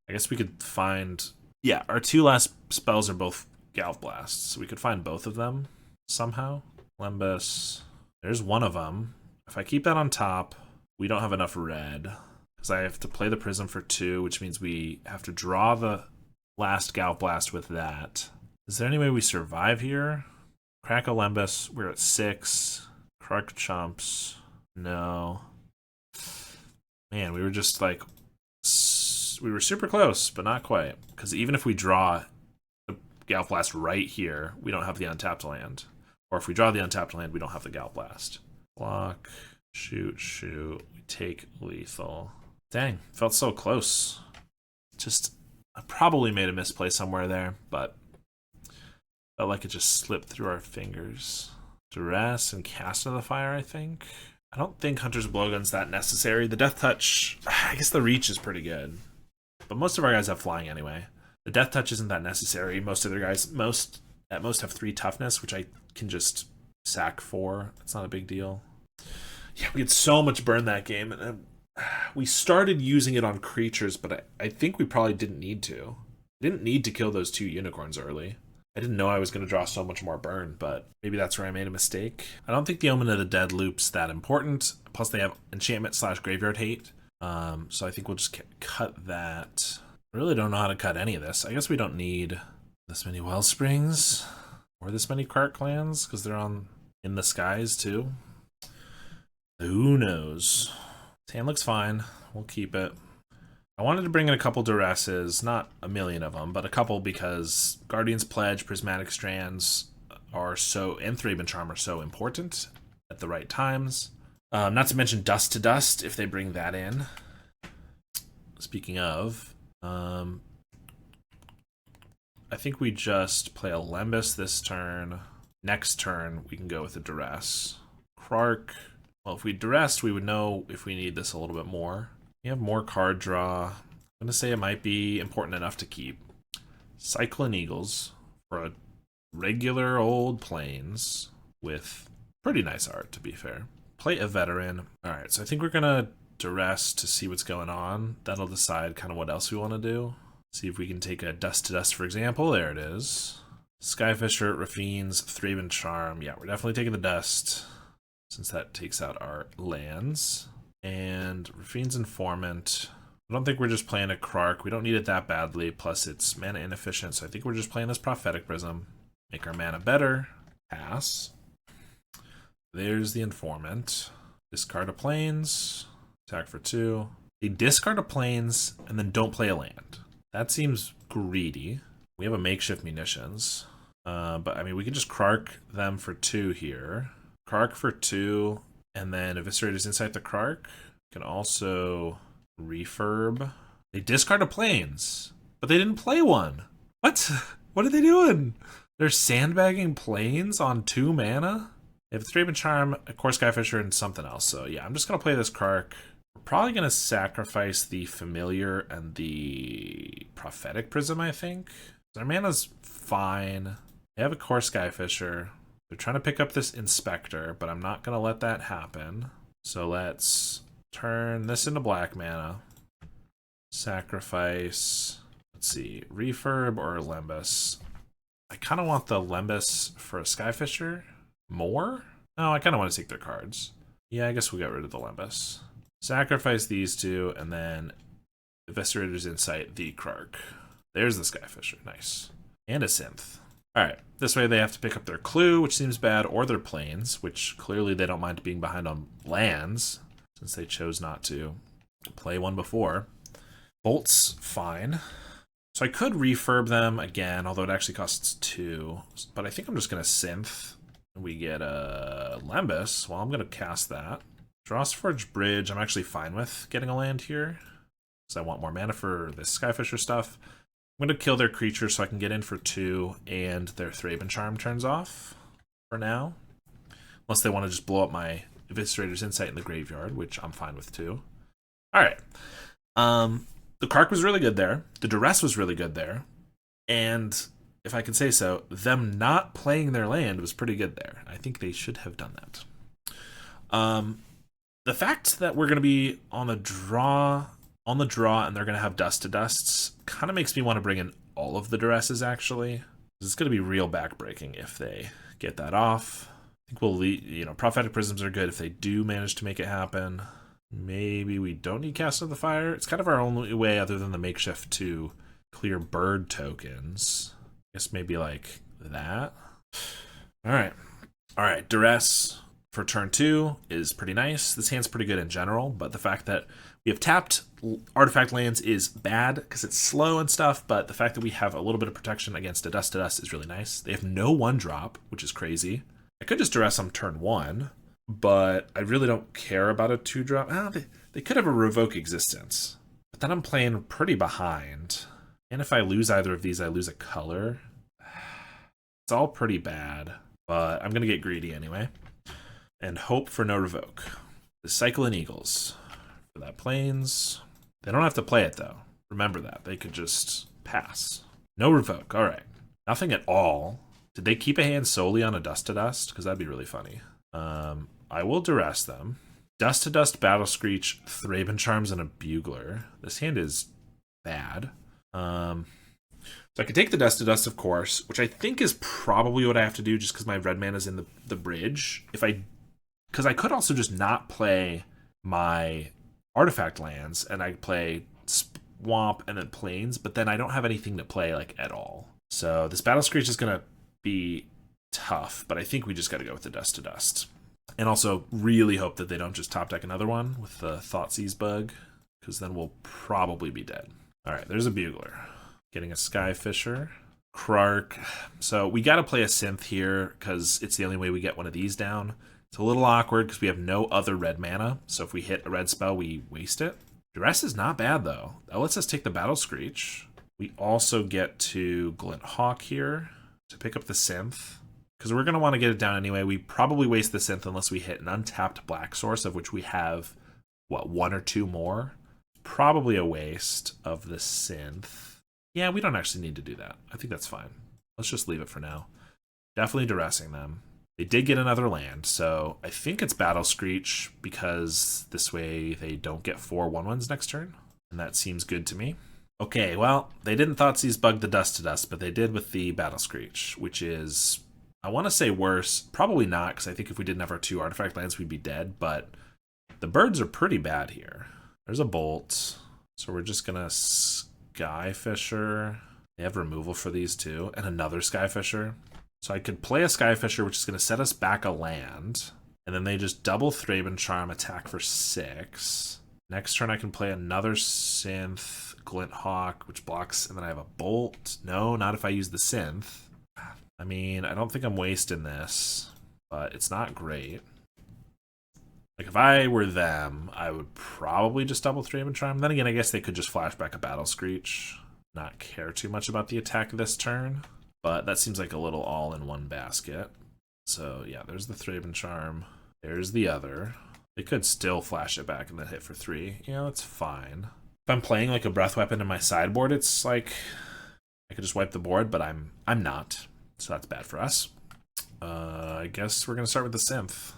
I guess we could find... Yeah, our 2 last spells are both Galv Blasts, so we could find both of them somehow. Lembas. There's one of them. If I keep that on top, we don't have enough red. Because I have to play the Prism for 2, which means we have to draw the last Galv Blast with that. Is there any way we survive here? Crack a Lembas. We're at 6. Kark chumps. No. Man, we were just like... We were super close, but not quite. Because even if we draw the Galv Blast right here, we don't have the untapped land. Or if we draw the untapped land, we don't have the Galv Blast. Block. Shoot, shoot. We take lethal. Dang, felt so close. Just, I probably made a misplay somewhere there, but felt like it just slipped through our fingers. Duress and Cast into the Fire, I think. I don't think Hunter's Blowgun's that necessary. The Death Touch, I guess the reach is pretty good. But most of our guys have flying anyway. The Death Touch isn't that necessary. Most of their guys, at most have 3 toughness, which I can just sack 4. It's not a big deal. Yeah, we had so much burn that game, and we started using it on creatures, but I think we probably didn't need to. Didn't need to kill those 2 unicorns early. I didn't know I was going to draw so much more burn, but maybe that's where I made a mistake. I don't think the Omen of the Dead loop's that important. Plus, they have enchantment/graveyard hate. So I think we'll just cut that. I really don't know how to cut any of this. I guess we don't need this many Wellsprings or this many Kark clans because they're in the skies too. Who knows? This hand looks fine. We'll keep it. I wanted to bring in a couple Duresses, not a million of them, but a couple because Guardian's Pledge, Prismatic Strands are so, and Thraben Charm are so important at the right times. Not to mention Dust to Dust, if they bring that in. Speaking of, I think we just play a Lembas this turn. Next turn, we can go with a Duress. Kark. Well, if we Duressed, we would know if we need this a little bit more. We have more card draw. I'm going to say it might be important enough to keep. Cyclone Eagles for a regular old plains with pretty nice art, to be fair. Play a veteran. All right, so I think we're going to duress to see what's going on. That'll decide kind of what else we want to do. See if we can take a Dust to Dust, for example. There it is. Skyfisher, Raffine's, Thraben Charm. Yeah, we're definitely taking the Dust, since that takes out our lands. And Raffine's Informant. I don't think we're just playing a Krark. We don't need it that badly. Plus, it's mana inefficient, so I think we're just playing this Prophetic Prism. Make our mana better. Pass. There's the Informant. Discard a Plains. Attack for 2. They discard a Plains and then don't play a land. That seems greedy. We have a Makeshift Munitions. But, I mean, we can just Krark them for 2 here. Krark for 2, and then Eviscerator's Insight the Krark. We can also refurb. They discard a Plains, but they didn't play one. What? What are they doing? They're sandbagging Plains on 2 mana? They have a Thraben Charm, a Core Skyfisher, and something else. So, yeah, I'm just going to play this Krark. We're probably going to sacrifice the Familiar and the Prophetic Prism, I think. Their mana's fine. They have a Core Skyfisher. They're trying to pick up this Inspector, but I'm not going to let that happen. So let's turn this into black mana. Sacrifice, let's see, Refurb or Lembas. I kind of want the Lembas for a Skyfisher more. No, I kind of want to take their cards. Yeah, I guess we'll get rid of the Lembas. Sacrifice these 2, and then Eviscerator's Insight, the Krark. There's the Skyfisher, nice. And a Synth. Alright, this way they have to pick up their Clue, which seems bad, or their Plains, which clearly they don't mind being behind on lands, since they chose not to play one before. Bolt's fine. So I could refurb them again, although it actually costs 2. But I think I'm just going to Synth. We get a Lembas. Well, I'm going to cast that. Drossforge Bridge, I'm actually fine with getting a land here, because I want more mana for this Skyfisher stuff. I'm going to kill their creature so I can get in for 2, and their Thraben Charm turns off for now. Unless they want to just blow up my Eviscerator's Insight in the graveyard, which I'm fine with too. Alright. The Krark was really good there. The Duress was really good there. And, if I can say so, them not playing their land was pretty good there. I think they should have done that. The fact that we're going to be on the draw, and they're going to have Dust to Dusts kind of makes me want to bring in all of the Duresses, actually. It's going to be real backbreaking if they get that off. I think we'll Prophetic Prisms are good if they do manage to make it happen. Maybe we don't need Cast of the Fire. It's kind of our only way, other than the Makeshift, to clear bird tokens. I guess maybe like that. Alright, Duress for turn 2 is pretty nice. This hand's pretty good in general, but the fact that we have tapped artifact lands is bad because it's slow and stuff, but the fact that we have a little bit of protection against a Dust to Dust is really nice. They have no 1-drop, which is crazy. I could just Duress on turn 1, but I really don't care about a 2-drop. They could have a Revoke Existence, but then I'm playing pretty behind. And if I lose either of these, I lose a color. It's all pretty bad, but I'm going to get greedy anyway. And hope for no Revoke. The Cyclone Eagles. For that Plains. They don't have to play it, though. Remember that. They could just pass. No Revoke. Alright. Nothing at all. Did they keep a hand solely on a Dust to Dust? Because that'd be really funny. I will Duress them. Dust to Dust, Battle Screech, Thraben Charms, and a Bugler. This hand is bad. So I could take the Dust to Dust, of course, which I think is probably what I have to do just because my red mana is in the bridge. Because I could also just not play my artifact lands, and I play Swamp and then Plains, but then I don't have anything to play like at all. So this Battle Screech is going to be tough, but I think we just got to go with the Dust to Dust. And also really hope that they don't just top deck another one with the Thoughtseize bug, because then we'll probably be dead. Alright, there's a Bugler. Getting a Skyfisher. Krark. So we got to play a Synth here, because it's the only way we get one of these down. It's a little awkward, because we have no other red mana, so if we hit a red spell, we waste it. Duress is not bad, though. That lets us take the Battle Screech. We also get to Glint Hawk here to pick up the Synth, because we're going to want to get it down anyway. We probably waste the Synth unless we hit an untapped black source, of which we have, 1 or 2 more? probably a waste of the Synth. Yeah, we don't actually need to do that. I think that's fine. Let's just leave it for now. Definitely duressing them. They did get another land, so I think it's Battle Screech because this way they don't get 4 1/1s next turn. And that seems good to me. Okay, well, they didn't Thoughtseize Bug the Dust to Dust, but they did with the Battle Screech, which is, I want to say worse. Probably not, because I think if we didn't have our 2 artifact lands, we'd be dead, but the birds are pretty bad here. There's a Bolt, so we're just going to Skyfisher. They have removal for these too, and another Skyfisher. So I could play a Skyfisher, which is going to set us back a land, and then they just double Thraben Charm, attack for 6. Next turn I can play another Synth, Glinthawk, which blocks, and then I have a Bolt. No, not if I use the Synth. I mean, I don't think I'm wasting this, but it's not great. Like, if I were them, I would probably just double Thraben Charm. Then again, I guess they could just flashback a Battle Screech. Not care too much about the attack this turn. But that seems like a little all in one basket. So yeah, there's the Thraben Charm. There's the other. They could still flash it back and then hit for 3. You know, that's fine. If I'm playing like a breath weapon in my sideboard, it's like I could just wipe the board, but I'm not. So that's bad for us. I guess we're gonna start with the Synth.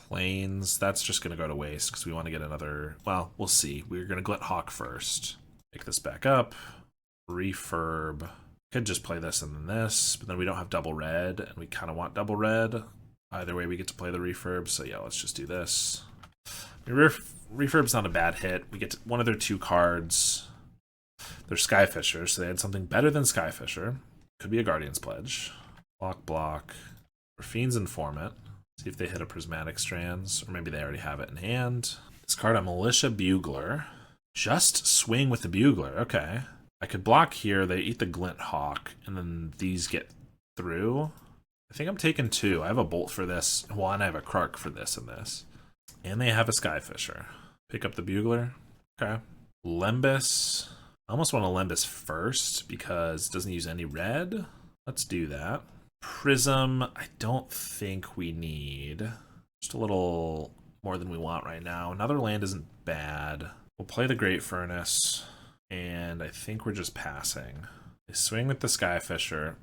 Plains, that's just gonna go to waste because we want to get another. Well, we'll see. We're gonna Glinthawk first. Pick this back up. Refurb. Could just play this and then this, but then we don't have double red, and we kind of want double red. Either way, we get to play the refurb, so yeah, let's just do this. Refurb's not a bad hit. We get one of their 2 cards. They're Skyfisher, so they had something better than Skyfisher. Could be a Guardian's Pledge. Block. Fiend's Informant. See if they hit a Prismatic Strands, or maybe they already have it in hand. Discard a Militia Bugler. Just swing with the Bugler, okay. I could block here, they eat the Glinthawk, and then these get through. I think I'm taking 2. I have a Bolt for this, well, and I have a Krark for this and this. And they have a Skyfisher. Pick up the Bugler. Okay. Lembas. I almost want a Lembas first, because it doesn't use any red. Let's do that. Prism, I don't think we need. Just a little more than we want right now. Another land isn't bad. We'll play the Great Furnace. And I think we're just passing. They swing with the Skyfisher.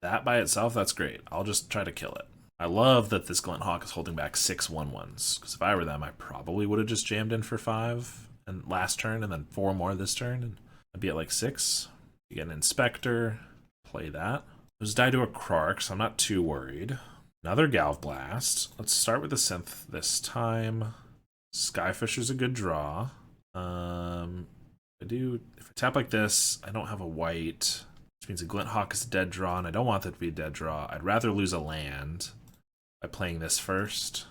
That by itself, that's great. I'll just try to kill it. I love that this Glinthawk is holding back 6 1/1s. Because if I were them, I probably would have just jammed in for 5 and last turn, and then 4 more this turn, and I'd be at like 6. You get an Inspector. Play that. Those die to a Krark, so I'm not too worried. Another Galv Blast. Let's start with the Synth this time. Skyfisher's a good draw. If I tap like this, I don't have a white, which means a Glinthawk is a dead draw, and I don't want that to be a dead draw. I'd rather lose a land by playing this first,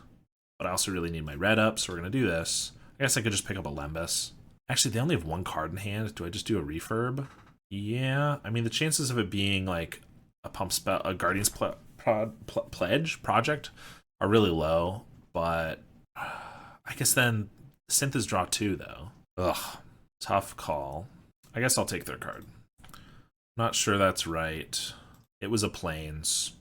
but I also really need my red up, so we're going to do this. I guess I could just pick up a Lembas. Actually, they only have 1 card in hand. Do I just do a refurb? Yeah, I mean, the chances of it being like a pump spell, a Guardian's Pledge project are really low, but I guess then Synth is draw 2, though. Ugh. Tough call. I guess I'll take their card. Not sure that's right. It was a Plains.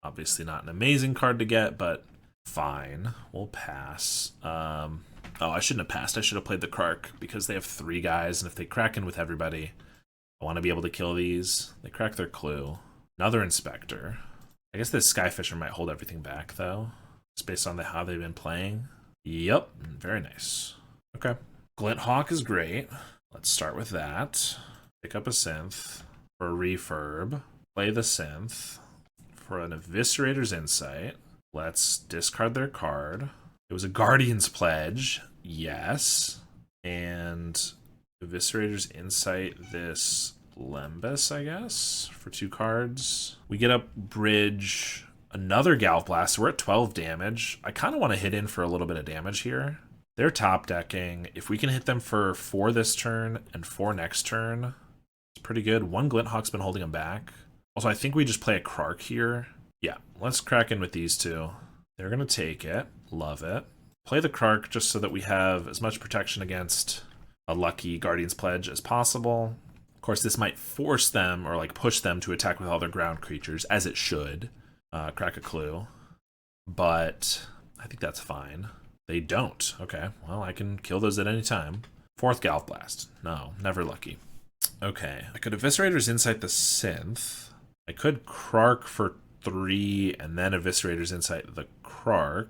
Obviously not an amazing card to get, but fine. We'll pass. Oh, I shouldn't have passed. I should have played the Krark because they have 3 guys, and if they crack in with everybody, I want to be able to kill these. They crack their clue. Another Inspector. I guess this Skyfisher might hold everything back, though. Just based on how they've been playing. Yep. Very nice. Okay. Glinthawk is great. Let's start with that. Pick up a Synth for a refurb. Play the Synth for an Eviscerator's Insight. Let's discard their card. It was a Guardian's Pledge. Yes. And Eviscerator's Insight this Lembas, I guess, for 2 cards. We get up Bridge, another Galv Blast. So we're at 12 damage. I kind of want to hit in for a little bit of damage here. They're top decking. If we can hit them for 4 this turn and 4 next turn, it's pretty good. 1 Glinthawk's been holding them back. Also, I think we just play a Krark here. Yeah, let's crack in with these 2. They're going to take it. Love it. Play the Krark just so that we have as much protection against a lucky Guardian's Pledge as possible. Of course, this might force them or like push them to attack with all their ground creatures, as it should. Crack a clue. But I think that's fine. They don't. Okay, well, I can kill those at any time. Fourth Galv Blast. No, never lucky. Okay, I could Eviscerator's Insight the Synth. I could Krark for 3 and then Eviscerator's Insight the Krark.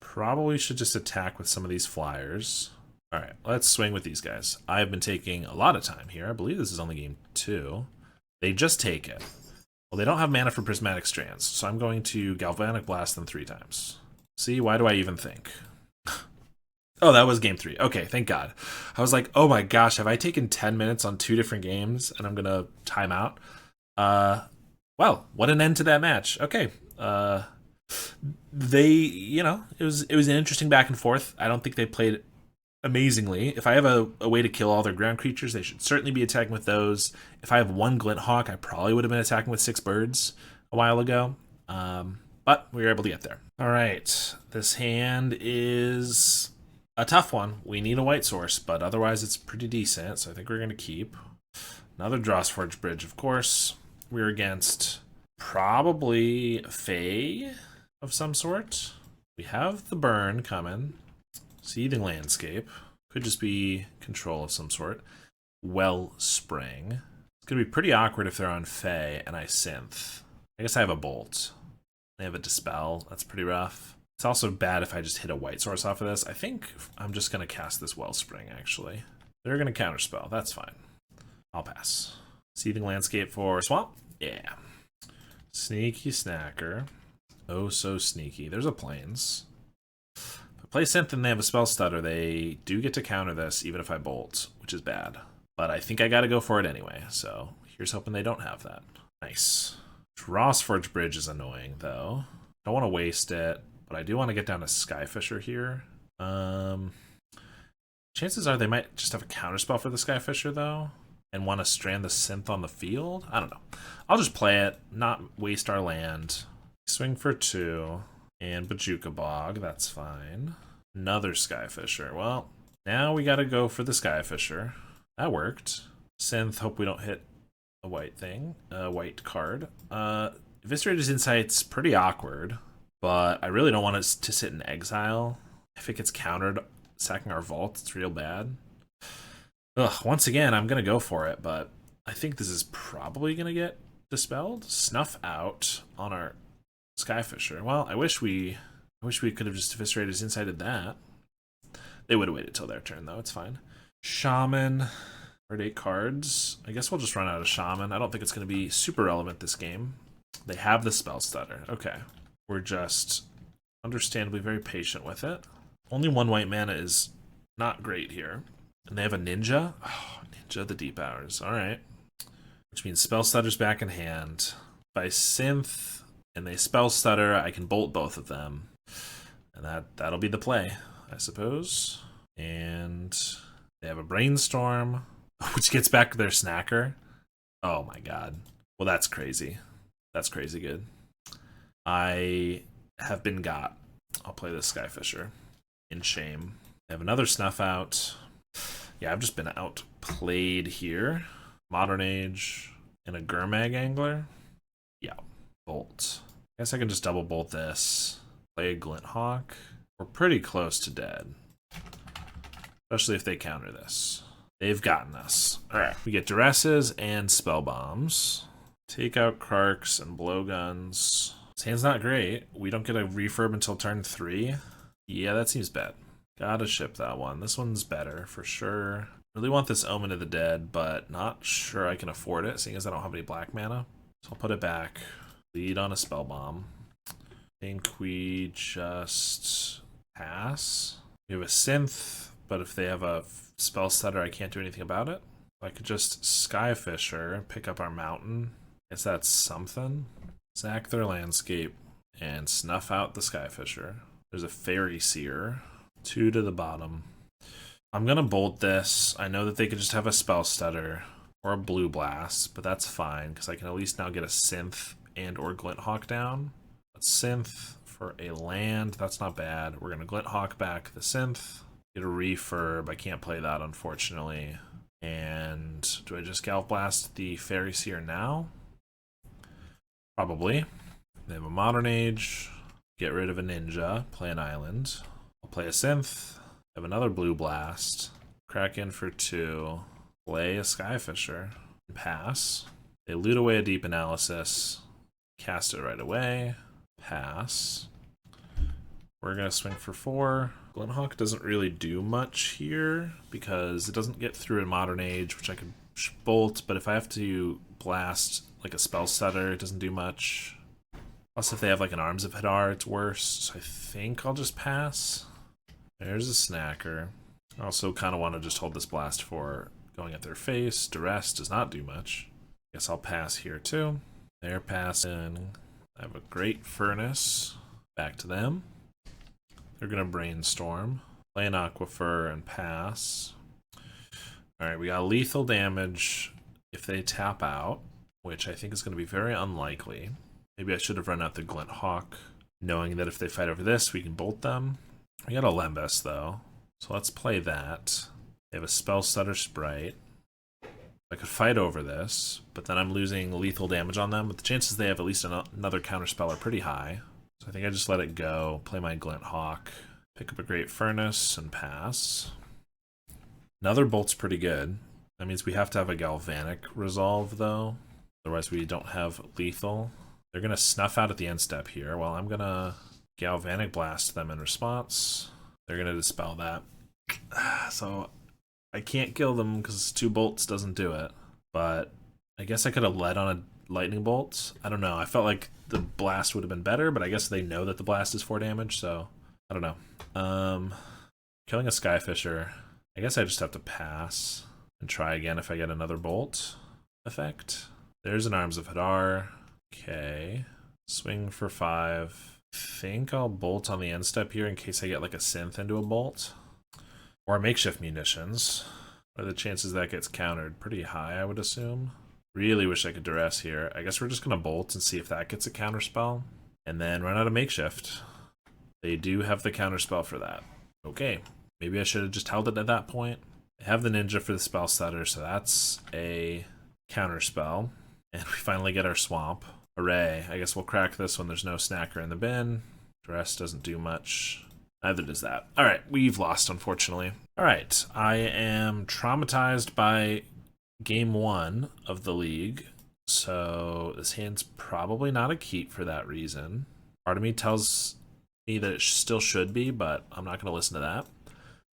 Probably should just attack with some of these flyers. Alright, let's swing with these guys. I've been taking a lot of time here. I believe this is only game 2. They just take it. Well, they don't have mana for Prismatic Strands, so I'm going to Galvanic Blast them 3 times. See, why do I even think? Oh, that was game 3. Okay, thank God. I was like, oh my gosh, have I taken 10 minutes on 2 different games and I'm going to time out? Well, what an end to that match. Okay. They, you know, it was an interesting back and forth. I don't think they played amazingly. If I have a way to kill all their ground creatures, they should certainly be attacking with those. If I have 1 Glint Hawk, I probably would have been attacking with 6 birds a while ago. But we were able to get there. All right, this hand is a tough one. We need a white source, but otherwise it's pretty decent, so I think we're going to keep. Another Drossforge Bridge, of course. We're against probably Fae of some sort. We have the burn coming. Seething Landscape. Could just be control of some sort. Wellspring. It's going to be pretty awkward if they're on Fae and I Synth. I guess I have a Bolt. They have a Dispel. That's pretty rough. It's also bad if I just hit a white source off of this. I think I'm just going to cast this Wellspring, actually. They're going to counterspell. That's fine. I'll pass. Seething Landscape for Swamp? Yeah. Sneaky Snacker. Oh, so sneaky. There's a Plains. Play Synth and they have a Spell Stutter, they do get to counter this even if I Bolt, which is bad. But I think I gotta go for it anyway, so here's hoping they don't have that. Nice. Drossforge Bridge is annoying, though. Don't want to waste it, but I do want to get down to Skyfisher here. Chances are they might just have a counterspell for the Skyfisher, though, and want to strand the Synth on the field. I don't know. I'll just play it, not waste our land. Swing for 2. And Bajuka Bog, that's fine. Another Skyfisher. Well, now we gotta go for the Skyfisher. That worked. Synth, hope we don't hit a white thing. A white card. Eviscerator's Insight's pretty awkward, but I really don't want it to sit in exile. If it gets countered, sacking our vault, it's real bad. Ugh, once again, I'm gonna go for it, but I think this is probably gonna get dispelled. Snuff out on our Skyfisher. Well, I wish we could have just Eviscerated his Insight at that. They would have waited till their turn, though. It's fine. Shaman. We're at 8 cards. I guess we'll just run out of Shaman. I don't think it's going to be super relevant this game. They have the Spell Stutter. Okay. We're just understandably very patient with it. Only 1 white mana is not great here. And they have a Ninja. Oh, Ninja of the Deep Hours. All right. Which means Spell Stutter's back in hand. By Synth and they Spell Stutter, I can Bolt both of them. And that'll be the play, I suppose. And they have a Brainstorm, which gets back their Snacker. Oh my god. Well, that's crazy. That's crazy good. I have been got. I'll play this Skyfisher. In shame. They have another Snuff out. Yeah, I've just been outplayed here. Modern Age and a Gurmag Angler. Yeah. Bolt. I guess I can just double bolt this. Play a Glint Hawk. We're pretty close to dead. Especially if they counter this. They've gotten us. Alright, we get Duresses and Spell Bombs. Take out Krarks and Blowguns. This hand's not great. We don't get a refurb until turn 3. Yeah, that seems bad. Gotta ship that one. This one's better, for sure. Really want this Omen of the Dead, but not sure I can afford it, seeing as I don't have any black mana. So I'll put it back. Lead on a Spell Bomb. I think we just pass. We have a Synth, but if they have a Spell Stutter, I can't do anything about it. I could just Skyfisher, pick up our Mountain. Guess that's something. Sack their Landscape and snuff out the Skyfisher. There's a Fairy Seer. 2 to the bottom. I'm gonna Bolt this. I know that they could just have a Spell Stutter or a Blue Blast, but that's fine because I can at least now get a Synth and or Glint Hawk down. But Synth for a land, that's not bad. We're gonna Glint Hawk back the Synth. Get a Refurb. I can't play that, unfortunately. And do I just Galv Blast the Fairy Seer now? Probably. They have a Modern Age. Get rid of a Ninja. Play an Island. I'll play a Synth. Have another Blue Blast. Crack in for 2. Play a Skyfisher. Pass. They loot away a Deep Analysis. Cast it right away. Pass. We're going to swing for 4. Glinthawk doesn't really do much here because it doesn't get through in Modern Age, which I could bolt, but if I have to blast like a spell setter, it doesn't do much. Plus, if they have like an Arms of Hadar, it's worse. So I think I'll just pass. There's a snacker. I also kind of want to just hold this blast for going at their face. Duress does not do much. Guess I'll pass here too. They're passing. I have a Great Furnace. Back to them. They're going to Brainstorm. Play an Aquifer and pass. Alright, we got lethal damage if they tap out, which I think is going to be very unlikely. Maybe I should have run out the Glinthawk, knowing that if they fight over this, we can bolt them. We got a Lembas, though, so let's play that. They have a Spell Stutter Sprite. I could fight over this, but then I'm losing lethal damage on them, but the chances they have at least another counterspell are pretty high. So I think I just let it go, play my Glinthawk, pick up a Great Furnace, and pass. Another bolt's pretty good. That means we have to have a Galvanic resolve, though. Otherwise we don't have lethal. They're going to snuff out at the end step here. Well, I'm going to Galvanic Blast them in response. They're going to dispel that. So I can't kill them because 2 bolts doesn't do it. But I guess I could have led on a Lightning Bolt. I don't know. I felt like the blast would have been better, but I guess they know that the blast is 4 damage, so I don't know. Killing a Skyfisher. I guess I just have to pass and try again if I get another bolt effect. There's an Arms of Hadar. Okay. Swing for 5. I think I'll bolt on the end step here in case I get like a synth into a bolt. Or makeshift munitions. What are the chances that gets countered? Pretty high, I would assume. Really wish I could duress here. I guess we're just going to bolt and see if that gets a counterspell. And then run out of makeshift. They do have the counterspell for that. Okay. Maybe I should have just held it at that point. They have the ninja for the spell setter, so that's a counterspell. And we finally get our swamp. Hooray. I guess we'll crack this when there's no snacker in the bin. Duress doesn't do much. Neither does that. Alright, we've lost, unfortunately. Alright, I am traumatized by game 1 of the league, so this hand's probably not a keep for that reason. Part of me tells me that it still should be, but I'm not going to listen to that.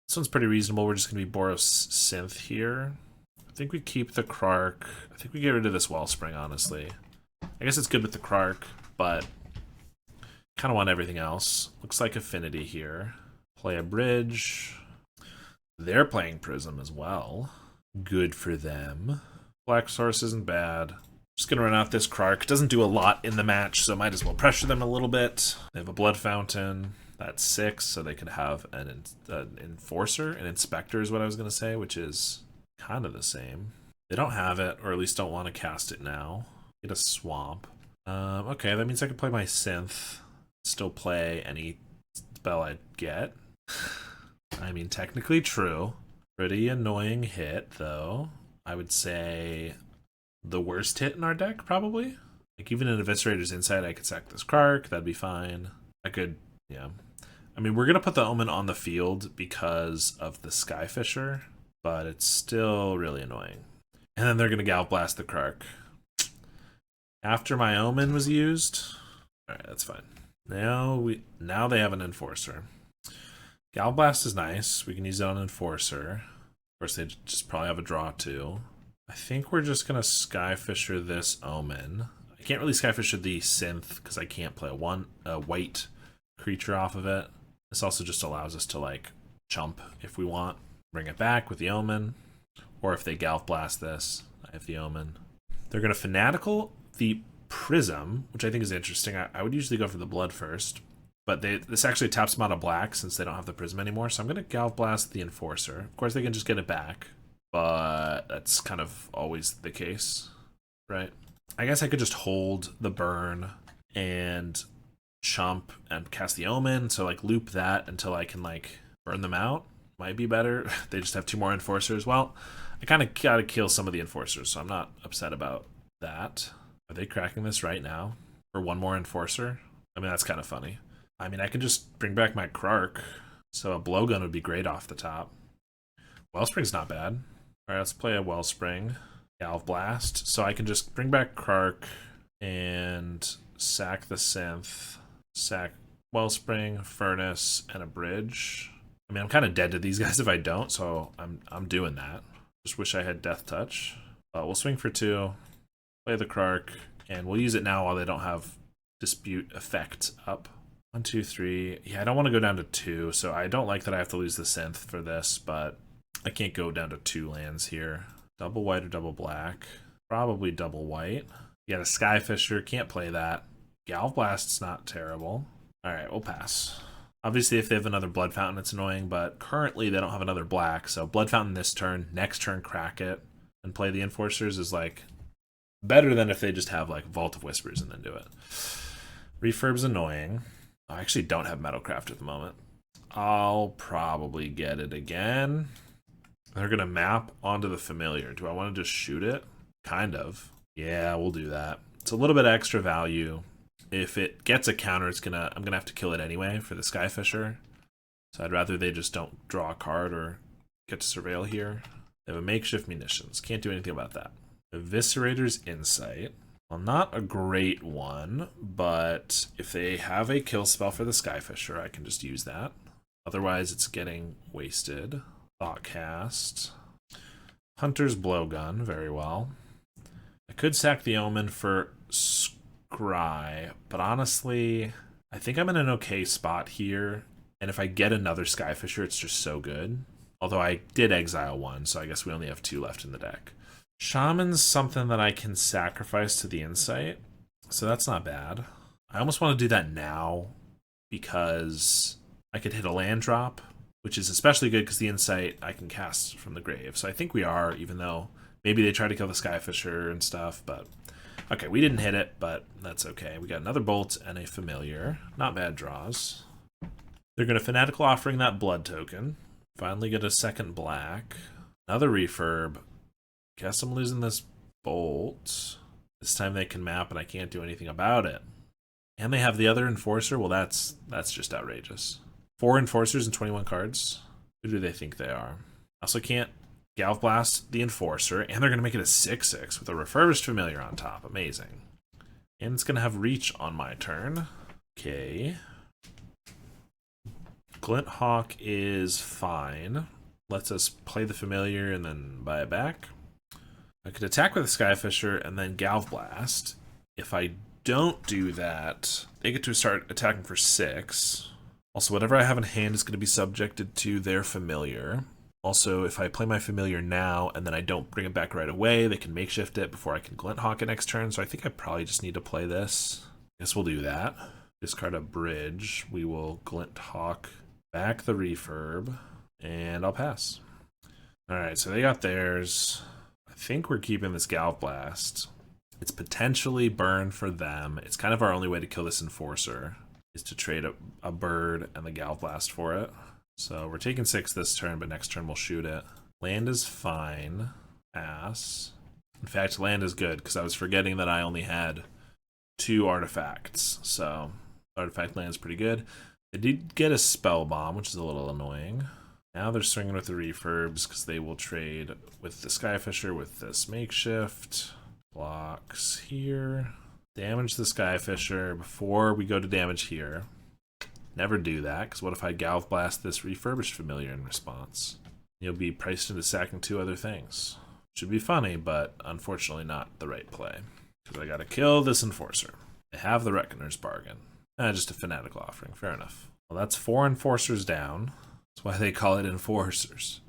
This one's pretty reasonable. We're just going to be Boros Synth here. I think we keep the Krark. I think we get rid of this Wellspring, honestly. I guess it's good with the Krark, but kind of want everything else. Looks like Affinity here. Play a Bridge. They're playing Prism as well. Good for them. Black Source isn't bad. Just going to run out this Krark. Doesn't do a lot in the match, so might as well pressure them a little bit. They have a Blood Fountain. That's 6, so they could have an Enforcer. An Inspector is what I was going to say, which is kind of the same. They don't have it, or at least don't want to cast it now. Get a Swamp. Okay, that means I can play my Synth. Still play any spell I get. I mean, technically true. Pretty annoying hit, though. I would say the worst hit in our deck, probably. Like, even in Eviscerator's Insight, I could sack this Krark. That'd be fine. I could, yeah. I mean, we're going to put the Omen on the field because of the Skyfisher, but it's still really annoying. And then they're going to Galv Blast the Krark. After my Omen was used, alright, that's fine. Now they have an Enforcer. Galv Blast is nice. We can use it on Enforcer. Of course, they just probably have a draw too. I think we're just going to Skyfisher this Omen. I can't really Skyfisher the Synth because I can't play a white creature off of it. This also just allows us to, like, chump if we want. Bring it back with the Omen. Or if they Galv Blast this, I have the Omen. They're going to Fanatical the Prism, which I think is interesting. I would usually go for the Blood first. But this actually taps them out of black since they don't have the Prism anymore. So I'm going to Galv Blast the Enforcer. Of course, they can just get it back. But that's kind of always the case, right? I guess I could just hold the burn and chump and cast the Omen. So, like, loop that until I can, like, burn them out. Might be better. They just have 2 more Enforcers. Well, I kind of got to kill some of the Enforcers, so I'm not upset about that. Are they cracking this right now? For 1 more Enforcer? I mean, that's kind of funny. I mean, I could just bring back my Krark, so a Blowgun would be great off the top. Wellspring's not bad. All right, let's play a Wellspring. Galv Blast. So I can just bring back Kark and sack the Synth, sack Wellspring, Furnace, and a Bridge. I mean, I'm kind of dead to these guys if I don't, so I'm doing that. Just wish I had Death Touch. We'll swing for 2, play the Kark, and we'll use it now while they don't have Dispute effect up. 1, 2, 3. Yeah, I don't want to go down to 2, so I don't like that I have to lose the Synth for this, but I can't go down to 2 lands here. Double white or double black? Probably double white. You got a Skyfisher, can't play that. Galv Blast's not terrible. Alright, we'll pass. Obviously, if they have another Blood Fountain, it's annoying, but currently they don't have another black, so Blood Fountain this turn, next turn crack it, and play the Enforcers is, like, better than if they just have, like, Vault of Whispers and then do it. Refurb's annoying. I actually don't have Metalcraft at the moment. I'll probably get it again. They're going to map onto the Familiar. Do I want to just shoot it? Kind of. Yeah, we'll do that. It's a little bit extra value. If it gets a counter, I'm gonna have to kill it anyway for the Skyfisher. So I'd rather they just don't draw a card or get to surveil here. They have a makeshift munitions. Can't do anything about that. Eviscerator's Insight. Well, not a great one, but if they have a kill spell for the Skyfisher, I can just use that. Otherwise, it's getting wasted. Thoughtcast. Hunter's Blowgun, very well. I could sack the Omen for Scry, but honestly, I think I'm in an okay spot here. And if I get another Skyfisher, it's just so good. Although I did exile 1, so I guess we only have 2 left in the deck. Shaman's something that I can sacrifice to the Insight, so that's not bad. I almost want to do that now because I could hit a land drop, which is especially good because the Insight I can cast from the grave. So I think we are, even though maybe they try to kill the Skyfisher and stuff, but okay, we didn't hit it, but that's okay. We got another Bolt and a Familiar. Not bad draws. They're going to Fanatical Offering that Blood token. Finally get a second black. Another Refurb. Guess I'm losing this Bolt. This time they can map and I can't do anything about it. And they have the other Enforcer? Well, that's just outrageous. 4 Enforcers and 21 cards? Who do they think they are? Also can't Galv Blast the Enforcer, and they're going to make it a 6/6 with a Refurbished Familiar on top. Amazing. And it's going to have Reach on my turn. Okay. Glint Hawk is fine. Lets us play the Familiar and then buy it back. I could attack with a Skyfisher and then Galv Blast. If I don't do that, they get to start attacking for 6. Also, whatever I have in hand is going to be subjected to their Familiar. Also, if I play my Familiar now and then I don't bring it back right away, they can makeshift it before I can Glint Hawk it next turn. So I think I probably just need to play this. Guess we'll do that. Discard a Bridge. We will Glint Hawk back the Refurb, and I'll pass. Alright, so they got theirs. I think we're keeping this Galv Blast. It's potentially burn for them. It's kind of our only way to kill this Enforcer, is to trade a bird and the Galv Blast for it. So we're taking 6 this turn, but next turn we'll shoot it. Land is fine. Pass. In fact, land is good, because I was forgetting that I only had 2 artifacts. So artifact land is pretty good. They did get a Spell Bomb, which is a little annoying. Now they're swinging with the Refurbs, because they will trade with the Skyfisher with this makeshift. Blocks here. Damage the Skyfisher before we go to damage here. Never do that, because what if I Galv Blast this Refurbished Familiar in response? You'll be priced into sacking 2 other things. Should be funny, but unfortunately not the right play. Because I gotta kill this Enforcer. They have the Reckoner's Bargain. Just a Fanatical Offering, fair enough. Well, that's 4 Enforcers down. That's why they call it Enforcers.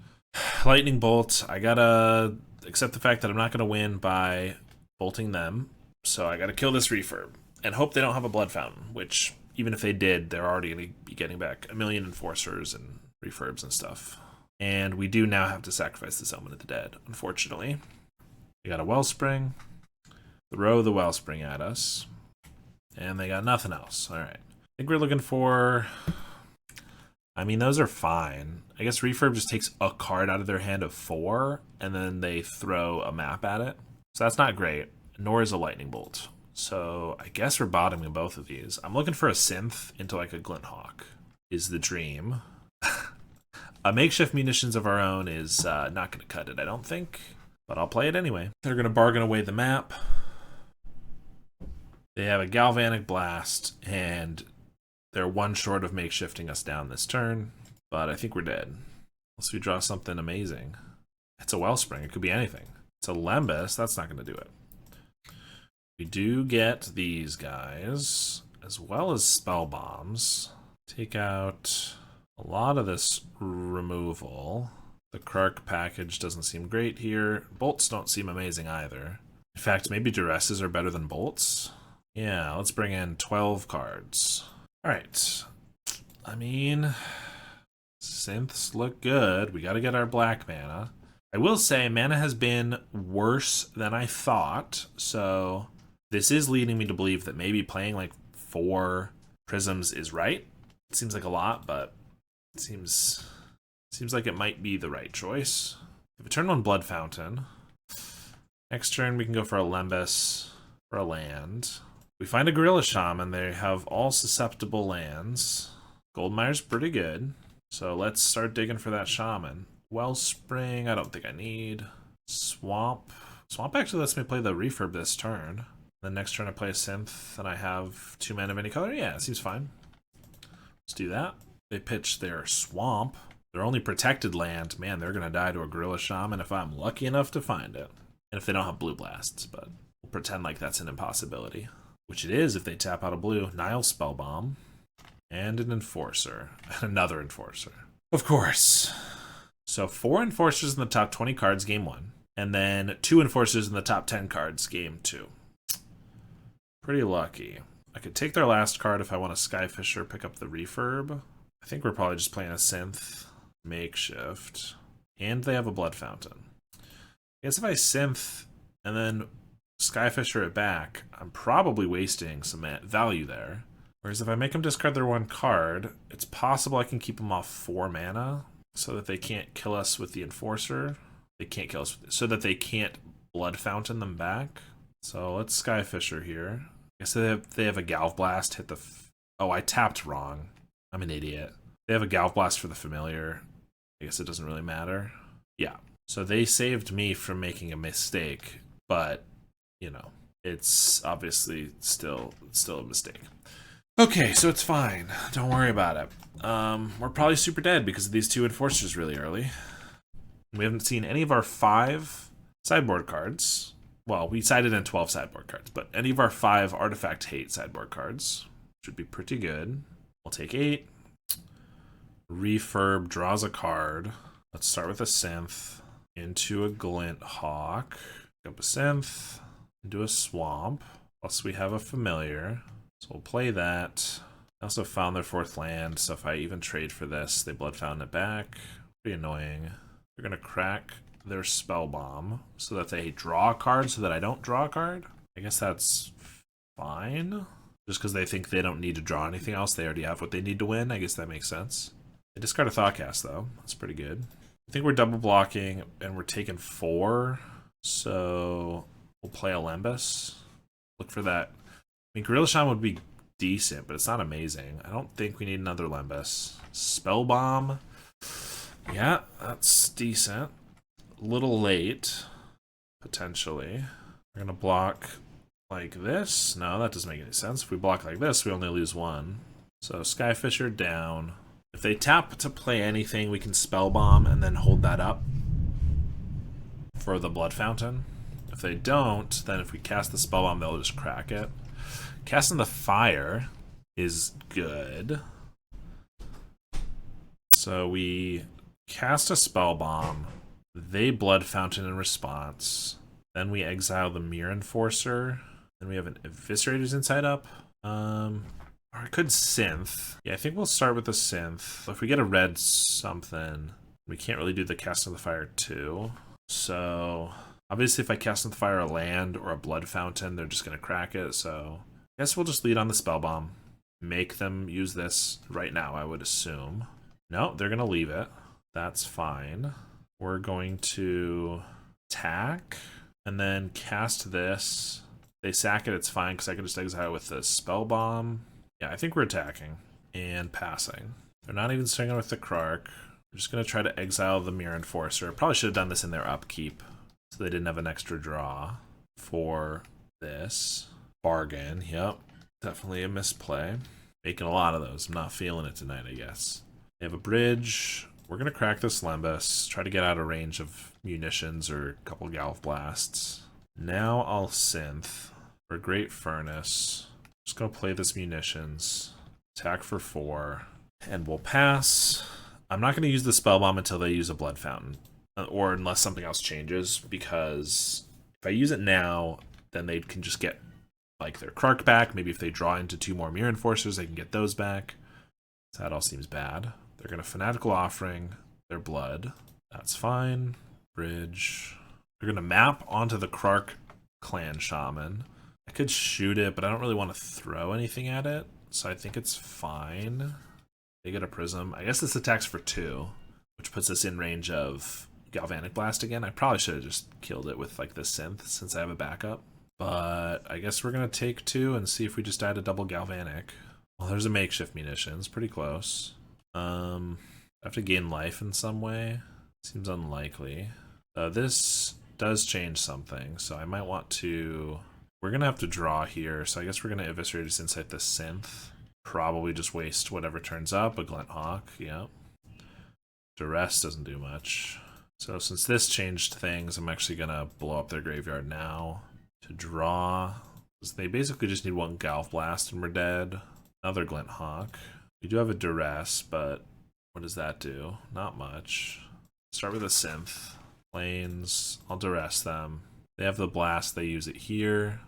Lightning Bolt, I gotta accept the fact that I'm not gonna win by bolting them. So I gotta kill this Refurb. And hope they don't have a Blood Fountain, which, even if they did, they're already going to be getting back a million Enforcers and Refurbs and stuff. And we do now have to sacrifice this Omen of the Dead, unfortunately. We got a Wellspring. Throw the Wellspring at us. And they got nothing else. Alright. I think we're looking for... I mean, those are fine. I guess Refurb just takes a card out of their hand of 4, and then they throw a map at it. So that's not great, nor is a Lightning Bolt. So I guess we're bottoming both of these. I'm looking for a Synth into like a Glint Hawk is the dream. A makeshift munitions of our own is not going to cut it, I don't think. But I'll play it anyway. They're going to bargain away the map. They have a Galvanic Blast, and they're one short of makeshifting us down this turn. But I think we're dead. Unless we draw something amazing. It's a Wellspring. It could be anything. It's a Lembas. That's not going to do it. We do get these guys, as well as Spell Bombs. Take out a lot of this removal. The Krark package doesn't seem great here. Bolts don't seem amazing either. In fact, maybe Duresses are better than Bolts. Yeah, let's bring in 12 cards. Alright. I mean, synths look good. We gotta get our black mana. I will say, mana has been worse than I thought, so this is leading me to believe that maybe playing like 4 prisms is right. It seems like a lot, but it seems like it might be the right choice. If we turn on Blood Fountain, next turn we can go for a Lembas for a land. We find a Gorilla Shaman. They have all susceptible lands. Goldmire's pretty good, so let's start digging for that Shaman. Wellspring, I don't think I need. Swamp. Swamp actually lets me play the Refurb this turn. Then next turn I play a Synth, and I have 2 mana of any color. Yeah, it seems fine. Let's do that. They pitch their Swamp. Their only protected land, man, they're going to die to a Gorilla Shaman if I'm lucky enough to find it. And if they don't have blue blasts, but we'll pretend like that's an impossibility. Which it is if they tap out a blue. Nile Spellbomb. And an Enforcer. Another Enforcer. Of course. So 4 Enforcers in the top 20 cards, game 1. And then 2 Enforcers in the top 10 cards, game 2. Pretty lucky. I could take their last card if I want a Skyfisher, pick up the Refurb. I think we're probably just playing a Synth makeshift. And they have a Blood Fountain. I guess if I Synth and then Skyfisher it back, I'm probably wasting some value there. Whereas if I make them discard their 1 card, it's possible I can keep them off 4 mana so that they can't kill us with the Enforcer. They can't kill us, so that they can't Blood Fountain them back. So let's Skyfisher here. I guess they have a Galv Blast hit the... Oh, I tapped wrong. I'm an idiot. They have a Galv Blast for the Familiar. I guess it doesn't really matter. Yeah. So they saved me from making a mistake, but, you know, it's obviously still a mistake. Okay, so it's fine. Don't worry about it. We're probably super dead because of these 2 Enforcers really early. We haven't seen any of our 5 sideboard cards. Well, we sided in 12 sideboard cards, but any of our 5 Artifact Hate sideboard cards should be pretty good. We'll take 8. Refurb draws a card. Let's start with a Synth. Into a Glint Hawk. Pick up a Synth. Into a Swamp. Plus we have a Familiar. So we'll play that. I also found their 4th land, so if I even trade for this, they Blood Fountain it back. Pretty annoying. They're going to crack their Spell Bomb so that they draw a card so that I don't draw a card. I guess that's fine. Just because they think they don't need to draw anything else. They already have what they need to win. I guess that makes sense. They discard a Thoughtcast, though. That's pretty good. I think we're double blocking, and we're taking 4. So we'll play a Lembas. Look for that. I mean, Gorilla Shaman would be decent, but it's not amazing. I don't think we need another Lembas. Spell Bomb. Yeah, that's decent. A little late, potentially. We're going to block like this. No, that doesn't make any sense. If we block like this, we only lose 1. So Skyfisher down. If they tap to play anything, we can Spell Bomb and then hold that up for the Blood Fountain. If they don't, then if we cast the Spell Bomb, they'll just crack it. Casting the Fire is good. So we cast a Spell Bomb. They Blood Fountain in response. Then we exile the Mirror Enforcer. Then we have an Eviscerator's Inside Up. Or I could Synth. Yeah, I think we'll start with the Synth. If we get a red something, we can't really do the Cast of the Fire too. So obviously if I cast on the Fire a land or a Blood Fountain, they're just going to crack it. So I guess we'll just lead on the Spell Bomb. Make them use this right now, I would assume. No, they're going to leave it. That's fine. We're going to attack and then cast this. They sack it, it's fine because I can just exile with the Spell Bomb. Yeah, I think we're attacking and passing. They're not even swinging with the Krark. I'm just going to try to exile the Mirror Enforcer. Probably should have done this in their upkeep, so they didn't have an extra draw for this. Bargain, yep. Definitely a misplay. Making a lot of those. I'm not feeling it tonight, I guess. They have a bridge. We're going to crack this Lembas, try to get out of range of munitions or a couple Galv Blasts. Now I'll Synth for Great Furnace. Just going to play this munitions. Attack for 4. And we'll pass. I'm not going to use the Spell Bomb until they use a Blood Fountain. Or unless something else changes, because if I use it now, then they can just get like their Krark back. Maybe if they draw into 2 more Mirror Enforcers, they can get those back. So that all seems bad. They're going to Fanatical Offering their blood. That's fine. Bridge. They're going to map onto the Krark Clan Shaman. I could shoot it, but I don't really want to throw anything at it. So I think it's fine. They get a Prism. I guess this attacks for 2, which puts us in range of Galvanic Blast again. I probably should have just killed it with like the Synth since I have a backup. But I guess we're going to take 2 and see if we just add a double Galvanic. Well, there's a Makeshift Munitions. Pretty close. I have to gain life in some way. Seems unlikely. This does change something, so I might want to... We're going to have to draw here, so I guess we're going to Eviscerate its Insight the Synth. Probably just waste whatever turns up. A Glint Hawk, yeah. Duress doesn't do much. So since this changed things, I'm actually going to blow up their graveyard now to draw. They basically just need 1 Galv Blast and we're dead. Another Glint Hawk. We do have a Duress, but what does that do? Not much. Start with a Synth. Planes. I'll Duress them. They have the Blast, they use it here.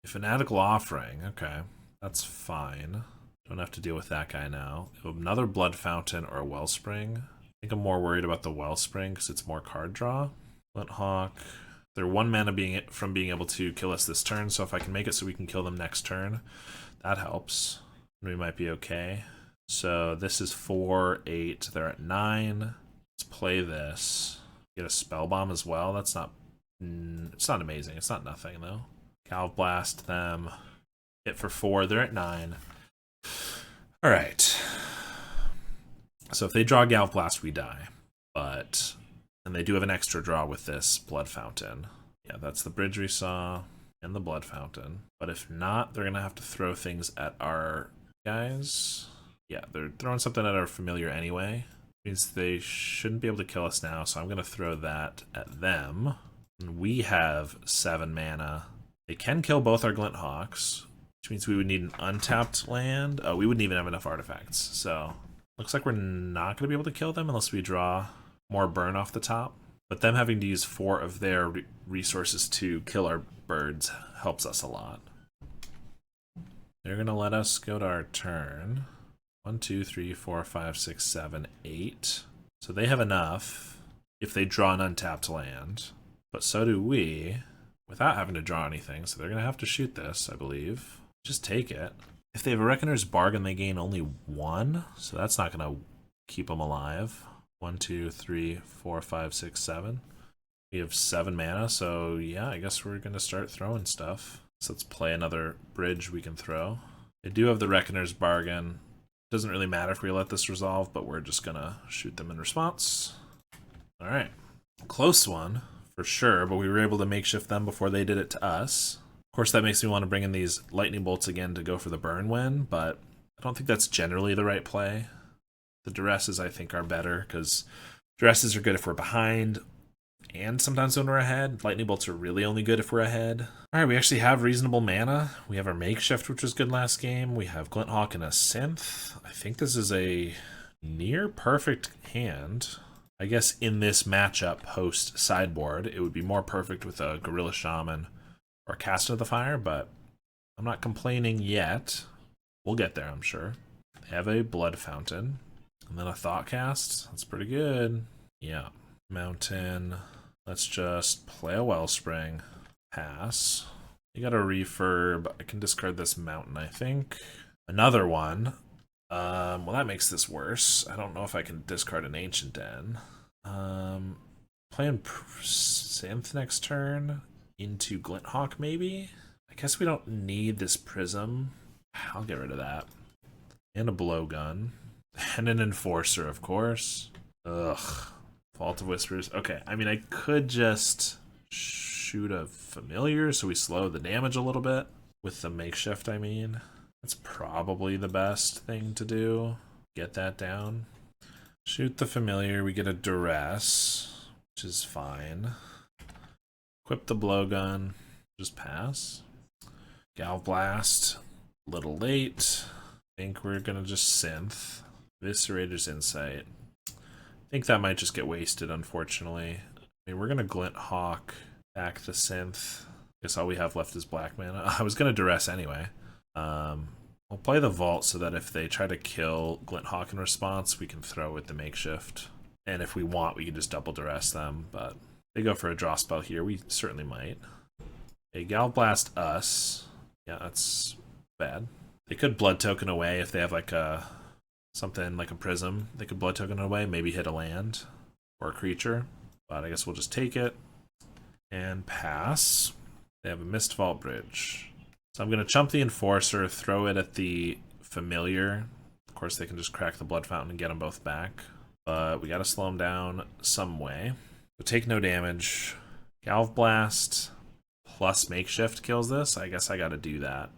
A Fanatical Offering, okay. That's fine. Don't have to deal with that guy now. Another Blood Fountain or a Wellspring. I think I'm more worried about the Wellspring because it's more card draw. Glint Hawk. They're 1 mana from being able to kill us this turn, so if I can make it so we can kill them next turn, that helps. We might be okay. So this is 4, 8. They're at 9. Let's play this. Get a Spell Bomb as well. That's not... It's not amazing. It's not nothing, though. Galv Blast them. Hit for 4. They're at 9. Alright. So if they draw Galv Blast, we die. But... And they do have an extra draw with this Blood Fountain. Yeah, that's the bridge we saw. And the Blood Fountain. But if not, they're going to have to throw things at our guys. Yeah, they're throwing something at our familiar anyway. Means they shouldn't be able to kill us now, so I'm going to throw that at them. And we have 7 mana. They can kill both our Glint Hawks, which means we would need an untapped land. Oh, we wouldn't even have enough artifacts. So, looks like we're not going to be able to kill them unless we draw more burn off the top. But them having to use 4 of their resources to kill our birds helps us a lot. They're going to let us go to our turn. 1, 2, 3, 4, 5, 6, 7, 8. So they have enough if they draw an untapped land. But so do we, without having to draw anything. So they're going to have to shoot this, I believe. Just take it. If they have a Reckoner's Bargain, they gain only 1. So that's not going to keep them alive. 1, 2, 3, 4, 5, 6, 7. We have 7 mana, so yeah, I guess we're going to start throwing stuff. So let's play another bridge we can throw. They do have the Reckoner's Bargain. Doesn't really matter if we let this resolve, but we're just going to shoot them in response. Alright. Close one, for sure, but we were able to makeshift them before they did it to us. Of course, that makes me want to bring in these Lightning Bolts again to go for the burn win, but I don't think that's generally the right play. The Duresses, I think, are better, because Duresses are good if we're behind, and sometimes when we're ahead. Lightning Bolts are really only good if we're ahead. Alright, we actually have reasonable mana. We have our Makeshift, which was good last game. We have Glint Hawk and a Synth. I think this is a near perfect hand. I guess in this matchup post-sideboard, it would be more perfect with a Gorilla Shaman or Cast of the Fire, but I'm not complaining yet. We'll get there, I'm sure. They have a Blood Fountain. And then a Thoughtcast. That's pretty good. Yeah. Mountain. Let's just play a Wellspring. Pass. You got a Refurb. I can discard this Mountain, I think. Another one. Well, that makes this worse. I don't know if I can discard an Ancient Den. Playing Synth next turn. Into Glint Hawk, maybe? I guess we don't need this Prism. I'll get rid of that. And a Blowgun. And an Enforcer, of course. Ugh. Vault of Whispers. Okay, I mean, I could just shoot a familiar so we slow the damage a little bit. With the makeshift, I mean. That's probably the best thing to do. Get that down. Shoot the familiar, we get a duress, which is fine. Equip the blowgun, just pass. Gal Blast, a little late. I think we're gonna just synth. Viscerator's Insight. I think that might just get wasted, unfortunately. I mean, we're gonna Glint Hawk, back the synth. Guess all we have left is black mana. I was gonna duress anyway. We'll play the vault so that if they try to kill Glint Hawk in response, we can throw with the makeshift. And if we want, we can just double duress them, but they go for a draw spell here, we certainly might. They Gal Blast us. Yeah, that's bad. They could blood token away if they have like a something like a prism. They could blood token away, maybe hit a land or a creature. But I guess we'll just take it and pass. They have a Mist Vault Bridge. So I'm going to chump the Enforcer, throw it at the Familiar. Of course, they can just crack the Blood Fountain and get them both back. But we got to slow them down some way. So take no damage. Galv Blast plus Makeshift kills this. I guess I got to do that.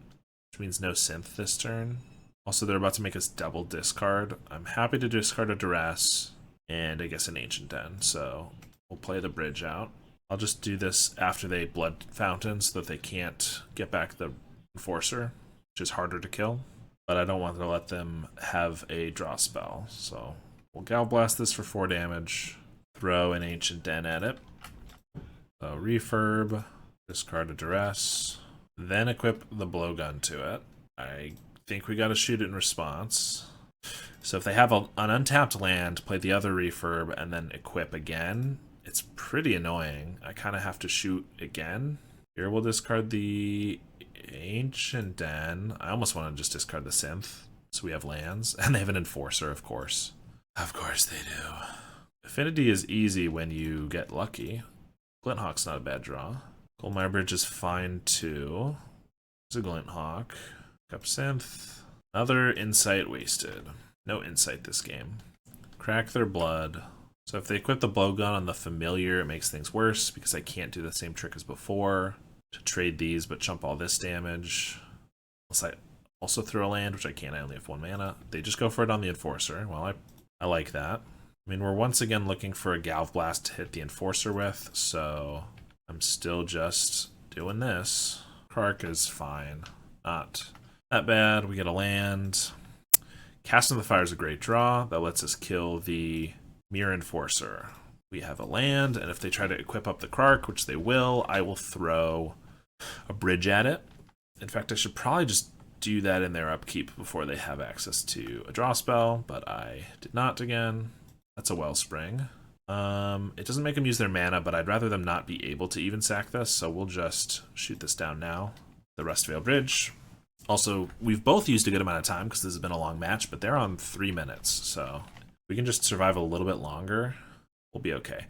Which means no Synth this turn. Also, they're about to make us double discard. I'm happy to discard a Duress and I guess an Ancient Den. So we'll play the bridge out. I'll just do this after they Blood Fountain so that they can't get back the Enforcer, which is harder to kill. But I don't want to let them have a draw spell. So we'll Gal Blast this for 4 damage. Throw an Ancient Den at it. So refurb, discard a Duress. Then equip the Blowgun to it. I think we got to shoot it in response. So if they have an untapped land, play the other refurb, and then equip again, it's pretty annoying. I kind of have to shoot again. Here we'll discard the Ancient Den. I almost want to just discard the Synth, so we have lands. And they have an Enforcer, of course. Of course they do. Affinity is easy when you get lucky. Glint Hawk's not a bad draw. Goldmire Bridge is fine too. There's a Glint Hawk. Up Synth. Another Insight wasted. No Insight this game. Crack their blood. So if they equip the Blowgun on the Familiar, it makes things worse because I can't do the same trick as before to trade these but chump all this damage. Unless I also throw a land, which I can't, I only have 1 mana. They just go for it on the Enforcer. Well, I like that. I mean, we're once again looking for a Galv Blast to hit the Enforcer with, so I'm still just doing this. Kark is fine. Not that bad. We get a land. Casting the Fire is a great draw. That lets us kill the Mirror Enforcer. We have a land, and if they try to equip up the Kark, which they will, I will throw a bridge at it. In fact, I should probably just do that in their upkeep before they have access to a draw spell, but I did not again. That's a Wellspring. It doesn't make them use their mana, but I'd rather them not be able to even sack this, so we'll just shoot this down now. The Rustvale Bridge. Also, we've both used a good amount of time because this has been a long match, but they're on 3 minutes, so we can just survive a little bit longer. We'll be okay.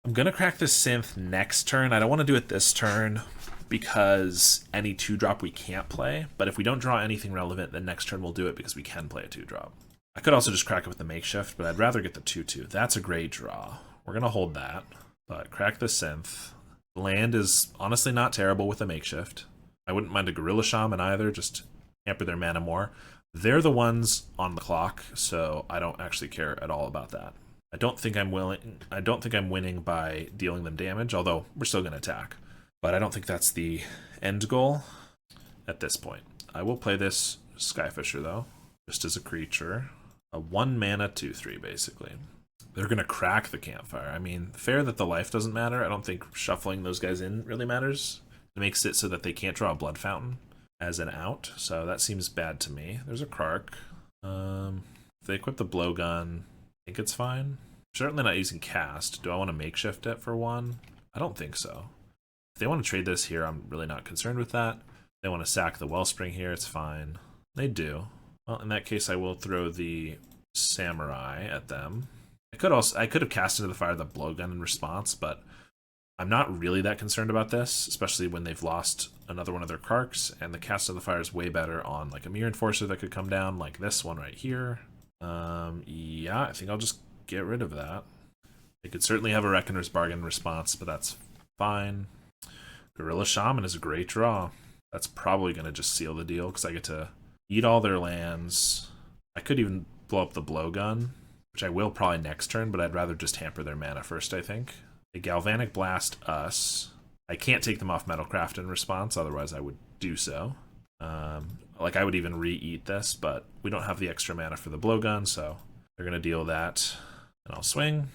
I'm going to crack this Synth next turn. I don't want to do it this turn because any 2-drop we can't play, but if we don't draw anything relevant, then next turn we'll do it because we can play a 2-drop. I could also just crack it with the Makeshift, but I'd rather get the 2/2. That's a great draw. We're going to hold that, but crack the Synth. Land is honestly not terrible with the Makeshift. I wouldn't mind a Gorilla Shaman either, just hamper their mana more. They're the ones on the clock, so I don't actually care at all about that. I don't think I'm winning by dealing them damage, although we're still going to attack. But I don't think that's the end goal at this point. I will play this Skyfisher though, just as a creature. A 1 mana 2/3 basically. They're going to crack the Campfire. I mean, fair that the life doesn't matter. I don't think shuffling those guys in really matters. It makes it so that they can't draw a Blood Fountain as an out, so that seems bad to me. There's a Kark. If they equip the Blowgun, I think it's fine. Certainly not using Cast. Do I want to Makeshift it for 1? I don't think so. If they want to trade this here, I'm really not concerned with that. If they want to sack the Wellspring here, it's fine. They do. Well, in that case, I will throw the Samurai at them. I could have cast into the fire the Blowgun in response, but I'm not really that concerned about this, especially when they've lost another one of their Karks, and the cast of the fire is way better on like a Mirror Enforcer that could come down, like this one right here. Yeah, I think I'll just get rid of that. They could certainly have a Reckoner's Bargain response, but that's fine. Gorilla Shaman is a great draw. That's probably going to just seal the deal because I get to eat all their lands. I could even blow up the Blowgun, which I will probably next turn, but I'd rather just hamper their mana first, I think. They Galvanic Blast us. I can't take them off Metalcraft in response, otherwise I would do so. Like, I would even re-eat this, but we don't have the extra mana for the Blowgun, so they're going to deal that, and I'll swing.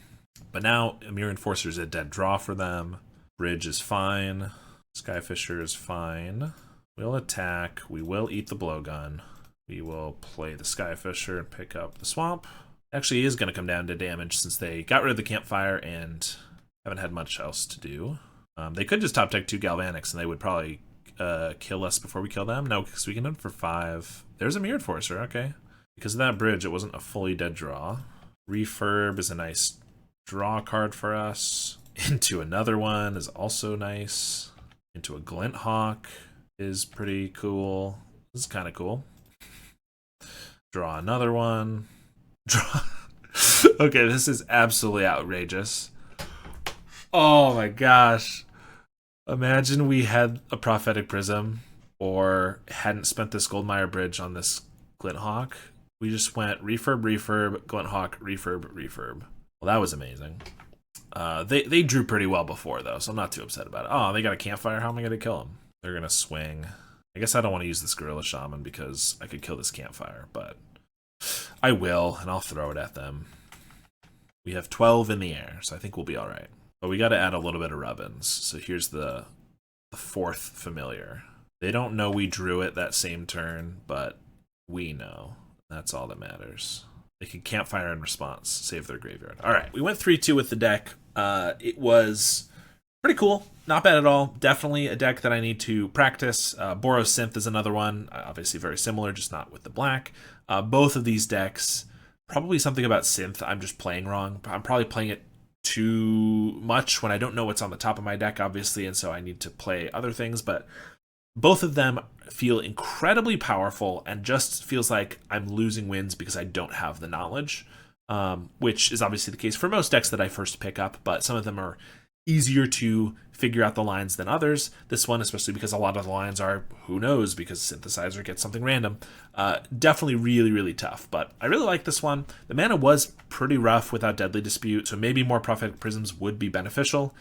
But now, Amir Enforcer is a dead draw for them. Bridge is fine. Skyfisher is fine. We'll attack. We will eat the Blowgun. We will play the Skyfisher and pick up the Swamp. Actually, is going to come down to damage since they got rid of the Campfire and haven't had much else to do. They could just top deck 2 Galvanics and they would probably kill us before we kill them. No, because we can hit them for 5. There's a Mirror Enforcer, okay. Because of that bridge, it wasn't a fully dead draw. Refurb is a nice draw card for us. Into another one is also nice. Into a Glint Hawk is pretty cool. This is kind of cool. Draw another one. Draw. Okay, this is absolutely outrageous. Oh my gosh. Imagine we had a Prophetic Prism or hadn't spent this Goldmire Bridge on this Glint Hawk. We just went refurb, refurb, Glint Hawk, refurb, refurb. Well, that was amazing. They drew pretty well before, though, so I'm not too upset about it. Oh, they got a Campfire. How am I going to kill them? They're going to swing. I guess I don't want to use this Gorilla Shaman because I could kill this Campfire, but I will, and I'll throw it at them. We have 12 in the air, so I think we'll be all right. But we got to add a little bit of Rubbins. So here's the 4th familiar. They don't know we drew it that same turn, but we know. That's all that matters. They can Campfire in response, save their graveyard. All right, we went 3-2 with the deck. It was pretty cool. Not bad at all. Definitely a deck that I need to practice. Boros Synth is another one. Obviously very similar, just not with the black. Both of these decks, probably something about Synth I'm just playing wrong. I'm probably playing it too much when I don't know what's on the top of my deck, obviously, and so I need to play other things, but both of them feel incredibly powerful and just feels like I'm losing wins because I don't have the knowledge, which is obviously the case for most decks that I first pick up, but some of them are easier to figure out the lines than others. This one, especially because a lot of the lines are who knows because Synthesizer gets something random. Definitely really, really tough, but I really like this one. The mana was pretty rough without Deadly Dispute, so maybe more Prophetic Prisms would be beneficial.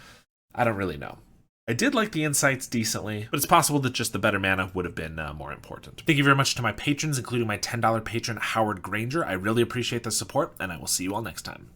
I don't really know. I did like the insights decently, but it's possible that just the better mana would have been more important. Thank you very much to my patrons, including my $10 patron, Howard Granger. I really appreciate the support, and I will see you all next time.